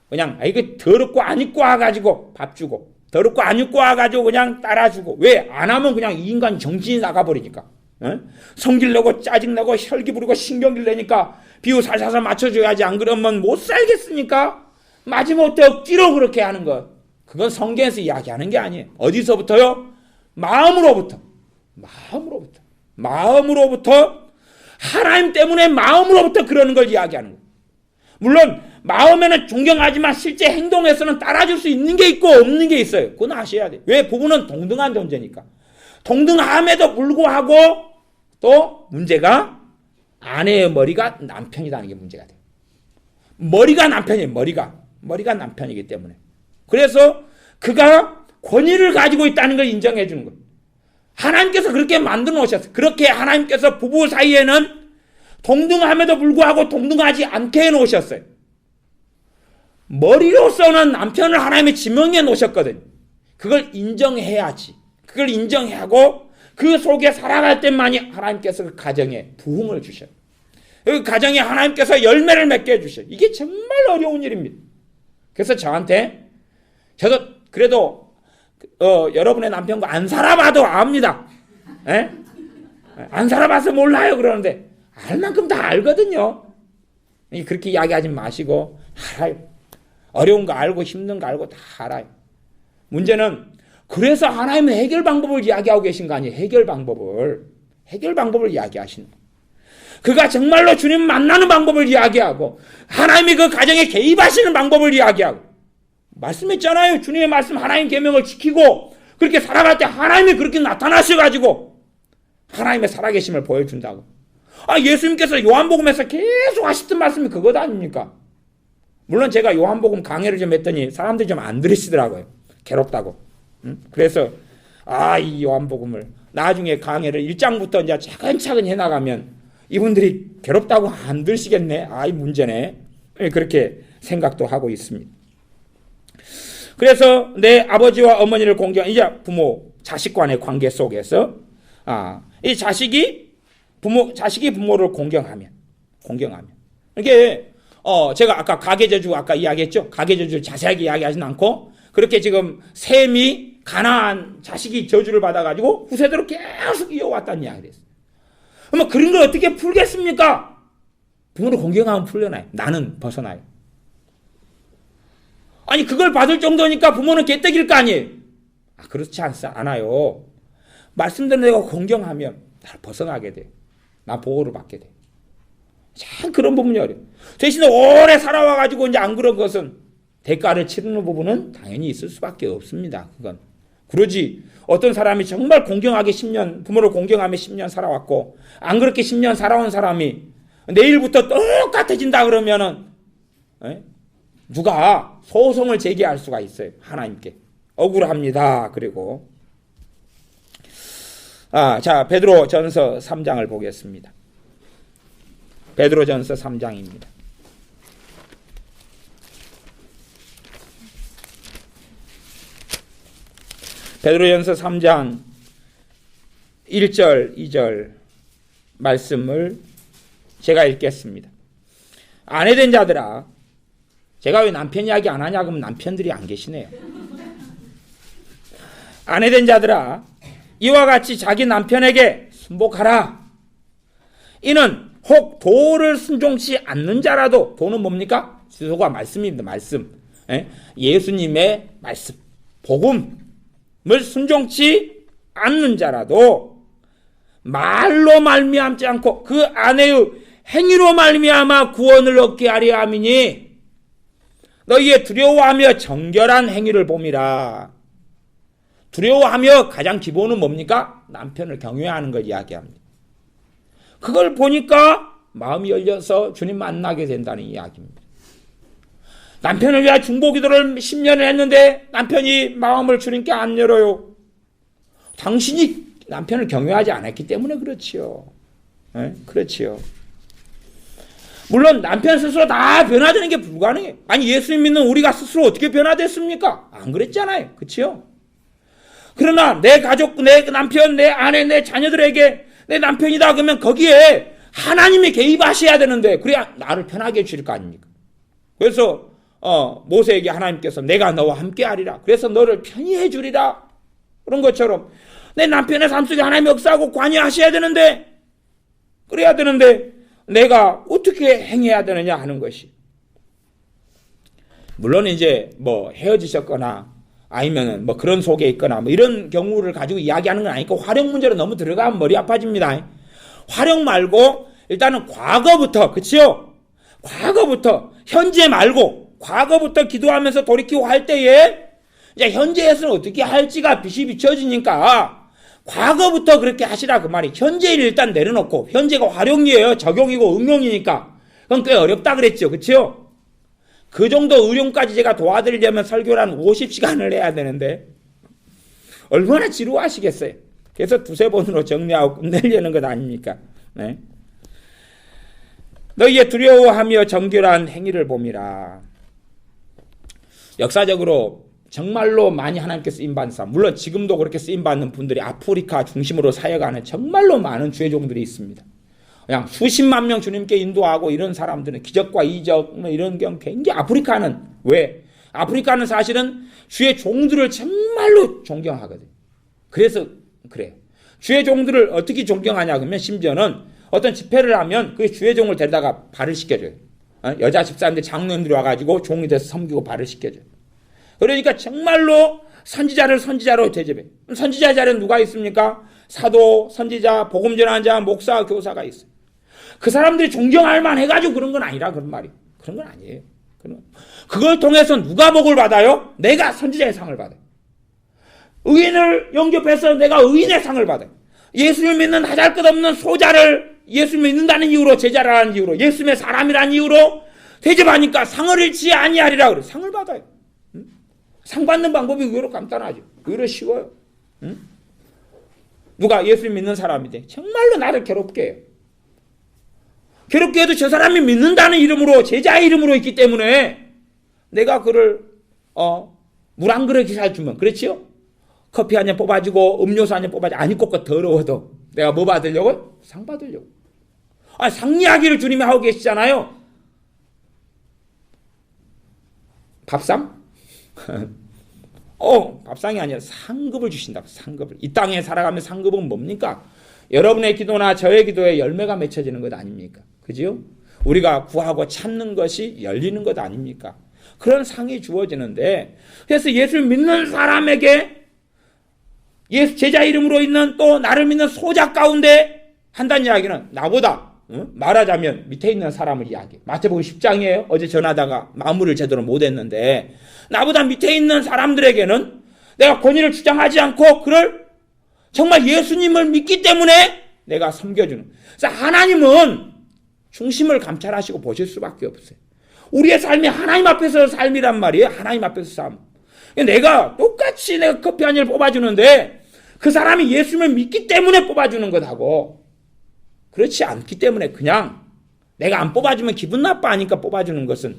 그냥 이거 더럽고 안 입고 와가지고 밥 주고 더럽고 안 입고 와가지고 그냥 따라주고 왜 안 하면 그냥 이 인간 정신이 나가버리니까 성질내고 짜증내고 혈기 부리고 신경질 내니까 비유 살살살 맞춰줘야지 안 그러면 못 살겠으니까 마지못해 억지로 그렇게 하는 것. 그건 성경에서 이야기하는 게 아니에요. 어디서부터요? 마음으로부터 하나님 때문에 마음으로부터 그러는 걸 이야기하는 거예요. 물론 마음에는 존경하지만 실제 행동에서는 따라줄 수 있는 게 있고 없는 게 있어요. 그건 아셔야 돼요. 왜? 부부는 동등한 존재니까. 동등함에도 불구하고 또 문제가 아내의 머리가 남편이라는 게 문제가 돼요. 머리가 남편이에요. 머리가 남편이기 때문에. 그래서 그가 권위를 가지고 있다는 걸 인정해 주는 거예요. 하나님께서 그렇게 만들어 놓으셨어요. 그렇게 하나님께서 부부 사이에는 동등함에도 불구하고 동등하지 않게 해 놓으셨어요. 머리로서는 남편을 하나님의 지명해 놓으셨거든요. 그걸 인정해야지. 그걸 인정하고 그 속에 살아갈 때만이 하나님께서 그 가정에 부흥을 주셔요. 그 가정에 하나님께서 열매를 맺게 해주셔요. 이게 정말 어려운 일입니다. 그래서 저도 그래도 여러분의 남편과 안 살아봐도 압니다. 에? 안 살아봐서 몰라요 그러는데 알 만큼 다 알거든요. 그렇게 이야기하지 마시고 알아요. 어려운 거 알고 힘든 거 알고 다 알아요. 문제는 그래서 하나님은 해결 방법을 이야기하고 계신 거 아니에요. 해결 방법을 이야기하시는 거예요. 그가 정말로 주님 만나는 방법을 이야기하고 하나님이 그 가정에 개입하시는 방법을 이야기하고 말씀했잖아요. 주님의 말씀 하나님 계명을 지키고 그렇게 살아갈 때 하나님이 그렇게 나타나셔가지고 하나님의 살아계심을 보여준다고. 예수님께서 요한복음에서 계속 하시던 말씀이 그것 아닙니까? 물론 제가 요한복음 강해를 좀 했더니 사람들이 좀 안 들으시더라고요. 괴롭다고. 그래서 이 요한복음을 나중에 강해를 1장부터 이제 차근차근 해나가면 이분들이 괴롭다고 안 들으시겠네. 이 문제네. 그렇게 생각도 하고 있습니다. 그래서 내 아버지와 어머니를 공경, 이제 부모, 자식 간의 관계 속에서, 이 자식이 부모를 공경하면. 이게, 제가 아까 가계저주 아까 이야기했죠? 가계저주를 자세하게 이야기하진 않고, 그렇게 지금 셈이 가난한 자식이 저주를 받아가지고 후세대로 계속 이어왔다는 이야기를 했어요. 그러면 그런 걸 어떻게 풀겠습니까? 부모를 공경하면 풀려나요. 나는 벗어나요. 그걸 받을 정도니까 부모는 개떡일 거 아니에요. 그렇지 않아요. 말씀대로 내가 공경하면 나를 벗어나게 돼. 나 보호를 받게 돼. 참 그런 부분이 어려워요. 대신에 오래 살아와가지고 이제 안 그런 것은 대가를 치르는 부분은 당연히 있을 수밖에 없습니다. 그건. 그러지 어떤 사람이 정말 공경하게 10년, 부모를 공경하며 10년 살아왔고 안 그렇게 10년 살아온 사람이 내일부터 똑같아진다 그러면은 누가 소송을 제기할 수가 있어요. 하나님께. 억울합니다. 그리고 자, 베드로전서 3장을 보겠습니다. 베드로전서 3장입니다. 베드로전서 3장 1절, 2절 말씀을 제가 읽겠습니다. 아내된 자들아, 제가 왜 남편 이야기 안 하냐 그러면 남편들이 안 계시네요. 아내된 자들아, 이와 같이 자기 남편에게 순복하라. 이는 혹 도를 순종치 않는 자라도, 도는 뭡니까? 수도가 말씀입니다. 말씀. 예수님의 말씀, 복음을 순종치 않는 자라도 말로 말미암지 않고 그 아내의 행위로 말미암아 구원을 얻게 하려 함이니 너희의 두려워하며 정결한 행위를 봄이라. 두려워하며 가장 기본은 뭡니까? 남편을 경외하는 걸 이야기합니다. 그걸 보니까 마음이 열려서 주님 만나게 된다는 이야기입니다. 남편을 위해 중보기도를 10년을 했는데 남편이 마음을 주님께 안 열어요. 당신이 남편을 경외하지 않았기 때문에 그렇지요. 그렇지요. 물론 남편 스스로 다 변화되는 게 불가능해요. 예수님 믿는 우리가 스스로 어떻게 변화됐습니까? 안 그랬잖아요. 그렇지요? 그러나 내 가족, 내 남편, 내 아내, 내 자녀들에게 내 남편이다 그러면 거기에 하나님이 개입하셔야 되는데 그래야 나를 편하게 해줄 거 아닙니까? 그래서 모세에게 하나님께서 내가 너와 함께하리라. 그래서 너를 편히 해주리라. 그런 것처럼 내 남편의 삶 속에 하나님이 역사하고 관여하셔야 되는데 그래야 되는데 내가 어떻게 행해야 되느냐 하는 것이. 물론 이제 뭐 헤어지셨거나 아니면 뭐 그런 속에 있거나 뭐 이런 경우를 가지고 이야기하는 건 아니고 활용 문제로 너무 들어가면 머리 아파집니다. 활용 말고 일단은 과거부터, 그치요? 과거부터, 현재 말고 과거부터 기도하면서 돌이키고 할 때에 이제 현재에서는 어떻게 할지가 빛이 비춰지니까 과거부터 그렇게 하시라 그 말이. 현재를 일단 내려놓고, 현재가 활용이에요. 적용이고 응용이니까. 그건 꽤 어렵다 그랬죠. 그치요? 그 정도 의용까지 제가 도와드리려면 설교를 한 50시간을 해야 되는데 얼마나 지루하시겠어요. 그래서 두세 번으로 정리하고 끝내려는 것 아닙니까? 네. 너희의 두려워하며 정결한 행위를 봄이라. 역사적으로 정말로 많이 하나님께 쓰임받는 사람, 물론 지금도 그렇게 쓰임받는 분들이 아프리카 중심으로 사역하는 정말로 많은 주의 종들이 있습니다. 그냥 수십만 명 주님께 인도하고 이런 사람들은 기적과 이적 뭐 이런 경우 굉장히 아프리카는 왜? 아프리카는 사실은 주의 종들을 정말로 존경하거든요. 그래서 그래요. 주의 종들을 어떻게 존경하냐 그러면 심지어는 어떤 집회를 하면 그 주의 종을 데려다가 발을 시켜줘요. 여자 집사님들 장로님들이 와가지고 종이 돼서 섬기고 발을 시켜줘요. 그러니까 정말로 선지자를 선지자로 대접해. 선지자 자리에 누가 있습니까? 사도, 선지자, 복음 전하는 자, 목사, 교사가 있어요. 그 사람들이 존경할 만해가지고 그런 건 아니라 그런 말이에요. 그런 건 아니에요. 그걸 통해서 누가 복을 받아요? 내가 선지자의 상을 받아요. 의인을 영접해서 내가 의인의 상을 받아요. 예수를 믿는 하잘것없는 소자를 예수를 믿는다는 이유로, 제자라는 이유로, 예수님의 사람이라는 이유로 대접하니까 상을 잃지 아니하리라 그래. 상을 받아요. 상 받는 방법이 의외로 간단하죠. 의외로 쉬워요. 누가 예수를 믿는 사람인데 정말로 나를 괴롭게 해요. 괴롭게 해도 저 사람이 믿는다는 이름으로, 제자의 이름으로 있기 때문에 내가 그를 물 한 그릇 사주면, 그렇지요? 커피 한 잔 뽑아주고 음료수 한 잔 뽑아주고, 아니 꼭 더러워도 내가 뭐 받으려고? 상 받으려고. 상 이야기를 주님이 하고 계시잖아요. 밥상? 밥상이 아니라 상급을 주신다고. 상급을. 이 땅에 살아가면 상급은 뭡니까? 여러분의 기도나 저의 기도에 열매가 맺혀지는 것 아닙니까? 그죠? 우리가 구하고 찾는 것이 열리는 것 아닙니까? 그런 상이 주어지는데, 그래서 예수를 믿는 사람에게 예수 제자 이름으로 있는 또 나를 믿는 소자 가운데 한다는 이야기는 나보다 말하자면 밑에 있는 사람을 이야기해. 마태복음 10장이에요. 어제 전하다가 마무리를 제대로 못했는데 나보다 밑에 있는 사람들에게는 내가 권위를 주장하지 않고 그를 정말 예수님을 믿기 때문에 내가 섬겨주는. 그래서 하나님은 중심을 감찰하시고 보실 수밖에 없어요. 우리의 삶이 하나님 앞에서 삶이란 말이에요. 하나님 앞에서 삶. 내가 똑같이 내가 커피 한 잔을 뽑아주는데 그 사람이 예수님을 믿기 때문에 뽑아주는 것하고 그렇지 않기 때문에 그냥 내가 안 뽑아주면 기분 나빠하니까 뽑아주는 것은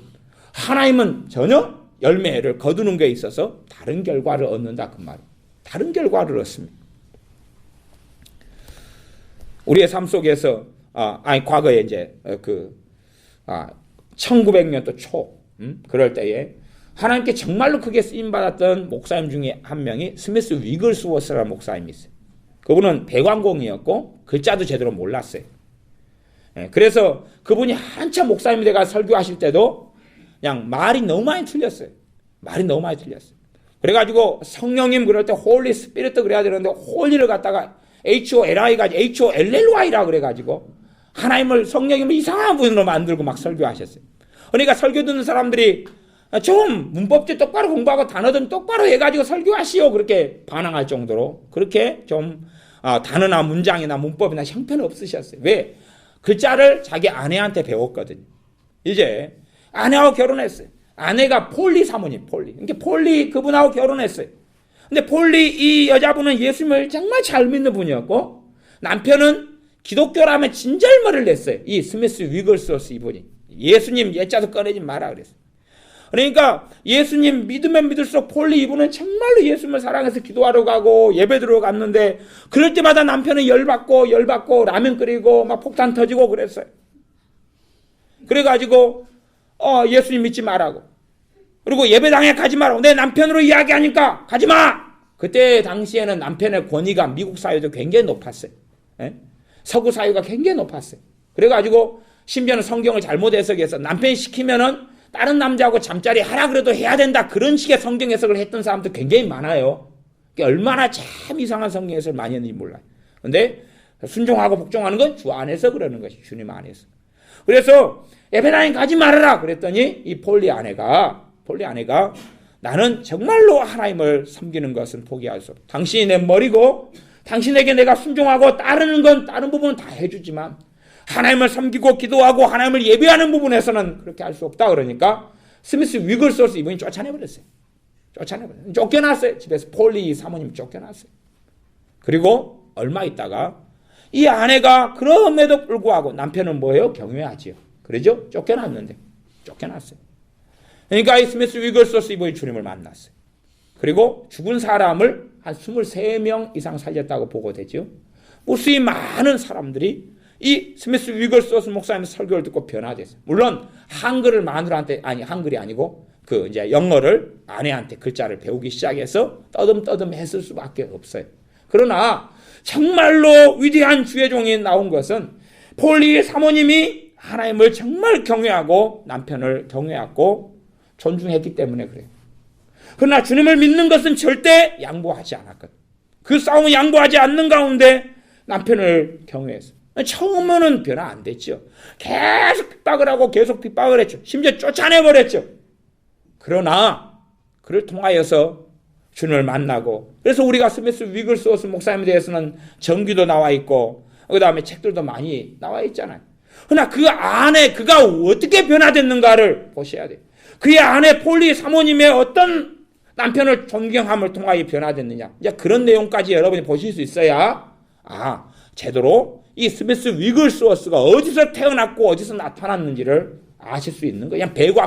하나님은 전혀 열매를 거두는 게 있어서 다른 결과를 얻는다 그 말이에요. 다른 결과를 얻습니다. 우리의 삶 속에서 과거에 이제 1900년도 초 그럴 때에 하나님께 정말로 크게 쓰임받았던 목사님 중에 한 명이 스미스 위글스워스라는 목사님이 있어요. 그분은 배관공이었고 글자도 제대로 몰랐어요. 그래서 그분이 한참 목사님이 돼가 설교하실 때도 그냥 말이 너무 많이 틀렸어요. 말이 너무 많이 틀렸어요. 그래가지고 성령님 그럴 때 홀리 스피릿 그래야 되는데 홀리를 갖다가 HOLI가 HOLLY라 그래가지고 하나님을 성령님을 이상한 분으로 만들고 막 설교하셨어요. 그러니까 설교 듣는 사람들이 좀 문법도 똑바로 공부하고 단어도 똑바로 해가지고 설교하시오 그렇게 반항할 정도로 그렇게 좀 단어나 문장이나 문법이나 형편 없으셨어요. 왜? 글자를 자기 아내한테 배웠거든요. 이제 아내하고 결혼했어요. 아내가 폴리 사모님, 그러니까 폴리 그분하고 결혼했어요. 근데 폴리 이 여자분은 예수님을 정말 잘 믿는 분이었고 남편은 기독교라면 진절머리를 냈어요. 이 스미스 위글스워스 이분이 예수님 예자도 꺼내지 마라 그랬어요. 그러니까 예수님 믿으면 믿을수록 폴리 이분은 정말로 예수님을 사랑해서 기도하러 가고 예배 들어갔는데 그럴 때마다 남편은 열받고 라면 끓이고 막 폭탄 터지고 그랬어요. 그래가지고 예수님 믿지 말라고. 그리고 예배당에 가지 말라고. 내 남편으로 이야기하니까 가지 마. 그때 당시에는 남편의 권위가 미국 사회도 굉장히 높았어요. 예? 서구 사회가 굉장히 높았어요. 그래가지고 심지어는 성경을 잘못 해석해서 남편이 시키면은 다른 남자하고 잠자리 하라 그래도 해야 된다. 그런 식의 성경 해석을 했던 사람도 굉장히 많아요. 얼마나 참 이상한 성경 해석을 많이 했는지 몰라요. 근데 순종하고 복종하는 건 주 안에서 그러는 것이 주님 안에서. 그래서 예배당에 가지 말아라 그랬더니 이 폴리 아내가 나는 정말로 하나님을 섬기는 것은 포기할 수 없다. 당신이 내 머리고 당신에게 내가 순종하고 따르는 건 다른 부분은 다 해주지만 하나님을 섬기고 기도하고 하나님을 예배하는 부분에서는 그렇게 할 수 없다. 그러니까 스미스 위글스워스 이분이 쫓아내버렸어요. 쫓겨났어요. 집에서 폴리 사모님 쫓겨났어요. 그리고 얼마 있다가 이 아내가 그럼에도 불구하고 남편은 뭐예요? 경외하지요. 그러죠? 쫓겨났어요. 그러니까 이 스미스 위글스워스 이분이 주님을 만났어요. 그리고 죽은 사람을 한 23명 이상 살렸다고 보고되죠. 무수히 많은 사람들이 이 스미스 위글스워스 목사님의 설교를 듣고 변화됐어요. 물론 한글을 마누라한테 한글이 아니고 이제 영어를 아내한테 글자를 배우기 시작해서 떠듬떠듬 했을 수밖에 없어요. 그러나 정말로 위대한 주의 종이 나온 것은 폴리 사모님이 하나님을 정말 경외하고 남편을 경외하고 존중했기 때문에 그래요. 그러나 주님을 믿는 것은 절대 양보하지 않았거든. 그 싸움은 양보하지 않는 가운데 남편을 경외했어. 처음에는 변화 안 됐죠. 계속 핍박을 했죠. 심지어 쫓아내버렸죠. 그러나 그를 통하여서 주님을 만나고, 그래서 우리가 스미스 위글스워스 목사님에 대해서는 전기도 나와 있고 그 다음에 책들도 많이 나와 있잖아요. 그러나 그 안에 그가 어떻게 변화됐는가를 보셔야 돼요. 그의 아내 폴리 사모님의 어떤 남편을 존경함을 통하여 변화됐느냐, 이제 그런 내용까지 여러분이 보실 수 있어야 제대로 이 스미스 위글스워스가 어디서 태어났고 어디서 나타났는지를 아실 수 있는 거예요. 그냥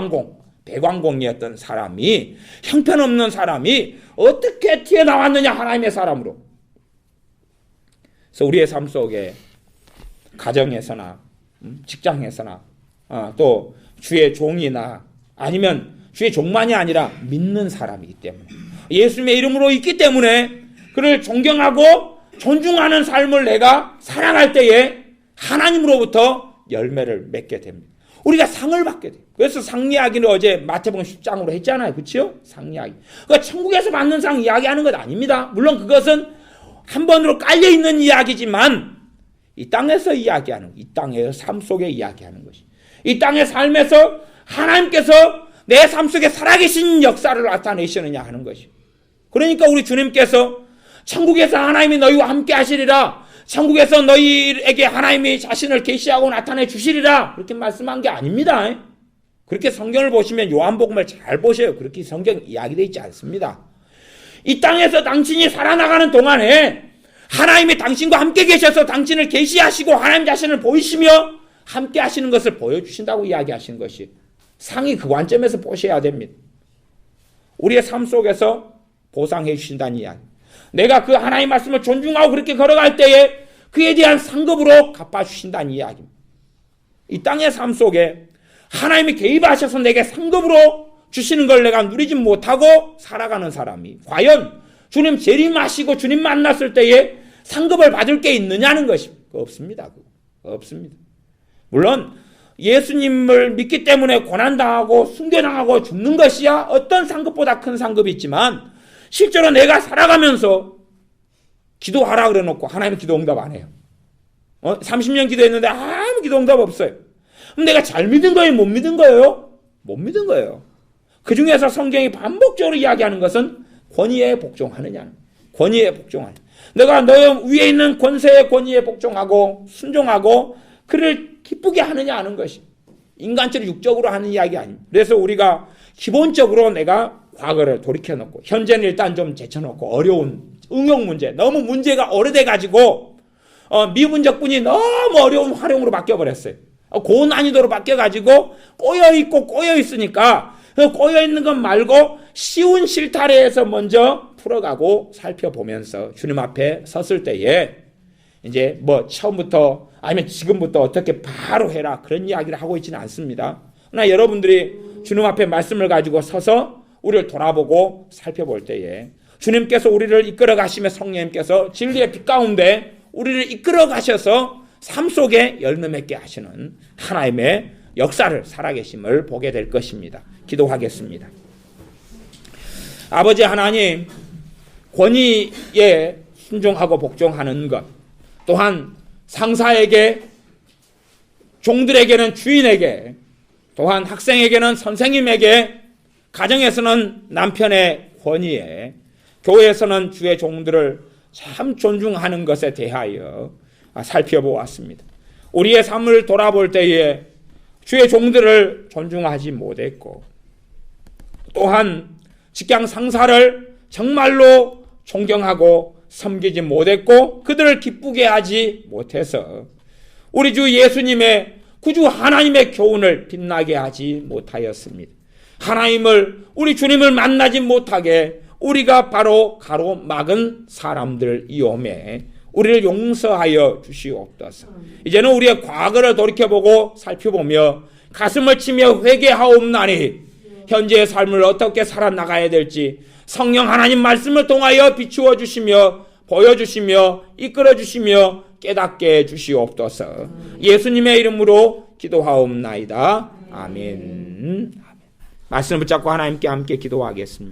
배광공이었던 사람이, 형편없는 사람이 어떻게 튀어나왔느냐, 하나님의 사람으로. 그래서 우리의 삶 속에 가정에서나 직장에서나 또 주의 종이나 아니면 주의 종만이 아니라 믿는 사람이기 때문에, 예수님의 이름으로 있기 때문에 그를 존경하고 존중하는 삶을 내가 살아갈 때에 하나님으로부터 열매를 맺게 됩니다. 우리가 상을 받게 돼요. 그래서 상 이야기를 어제 마태복음 10장으로 했잖아요. 그렇죠? 상 이야기. 그러니까 천국에서 받는 상 이야기하는 것 아닙니다. 물론 그것은 한 번으로 깔려있는 이야기지만 이 땅에서 이야기하는, 이 땅의 삶 속에 이야기하는 것이, 이 땅의 삶에서 하나님께서 내 삶 속에 살아계신 역사를 나타내시느냐 하는 것이. 그러니까 우리 주님께서 천국에서 하나님이 너희와 함께 하시리라, 천국에서 너희에게 하나님이 자신을 계시하고 나타내 주시리라, 그렇게 말씀한 게 아닙니다. 그렇게 성경을 보시면 요한복음을 잘 보셔요. 그렇게 성경 이야기되어 있지 않습니다. 이 땅에서 당신이 살아나가는 동안에 하나님이 당신과 함께 계셔서 당신을 계시하시고 하나님 자신을 보이시며 함께 하시는 것을 보여주신다고 이야기하시는 것이, 상이 그 관점에서 보셔야 됩니다. 우리의 삶 속에서 보상해 주신다는 이야기. 내가 그 하나님 말씀을 존중하고 그렇게 걸어갈 때에 그에 대한 상급으로 갚아주신다는 이야기입니다. 이 땅의 삶 속에 하나님이 개입하셔서 내게 상급으로 주시는 걸 내가 누리지 못하고 살아가는 사람이 과연 주님 재림하시고 주님 만났을 때에 상급을 받을 게 있느냐는 것이 없습니다. 없습니다. 물론 예수님을 믿기 때문에 고난당하고 순교당하고 죽는 것이야 어떤 상급보다 큰 상급이 있지만, 실제로 내가 살아가면서 기도하라 그래놓고 하나님 기도 응답 안 해요. 30년 기도했는데 아무 기도 응답 없어요. 그럼 내가 잘 믿은 거예요? 못 믿은 거예요? 못 믿은 거예요. 그 중에서 성경이 반복적으로 이야기하는 것은 권위에 복종하느냐. 권위에 복종하느냐. 내가 너 위에 있는 권세의 권위에 복종하고 순종하고 그를 기쁘게 하느냐 하는 것이, 인간적으로 육적으로 하는 이야기 아닙니다. 그래서 우리가 기본적으로 내가 과거를 돌이켜놓고 현재는 일단 좀 제쳐놓고 어려운 응용 문제, 너무 문제가 오래돼가지고 미분적분이 너무 어려운 활용으로 바뀌어버렸어요. 고난이도로 바뀌어가지고 꼬여있고 꼬여있으니까 꼬여있는 것 말고 쉬운 실타래에서 먼저 풀어가고 살펴보면서 주님 앞에 섰을 때에 이제 뭐 처음부터 아니면 지금부터 어떻게 바로 해라 그런 이야기를 하고 있지는 않습니다. 그러나 여러분들이 주님 앞에 말씀을 가지고 서서 우리를 돌아보고 살펴볼 때에 주님께서 우리를 이끌어 가시며 성령님께서 진리의 빛 가운데 우리를 이끌어 가셔서 삶 속에 열매 맺게 하시는 하나님의 역사를 살아계심을 보게 될 것입니다. 기도하겠습니다. 아버지 하나님, 권위에 순종하고 복종하는 것, 또한 상사에게, 종들에게는 주인에게, 또한 학생에게는 선생님에게, 가정에서는 남편의 권위에, 교회에서는 주의 종들을 참 존중하는 것에 대하여 살펴보았습니다. 우리의 삶을 돌아볼 때에 주의 종들을 존중하지 못했고, 또한 직장 상사를 정말로 존경하고 섬기지 못했고 그들을 기쁘게 하지 못해서 우리 주 예수님의 구주 하나님의 교훈을 빛나게 하지 못하였습니다. 하나님을, 우리 주님을 만나지 못하게 우리가 바로 가로막은 사람들이오매 우리를 용서하여 주시옵소서. 이제는 우리의 과거를 돌이켜보고 살펴보며 가슴을 치며 회개하옵나니 현재의 삶을 어떻게 살아나가야 될지 성령 하나님 말씀을 통하여 비추어 주시며 보여주시며 이끌어 주시며 깨닫게 해주시옵소서. 예수님의 이름으로 기도하옵나이다. 아멘. 말씀을 붙잡고 하나님께 함께 기도하겠습니다.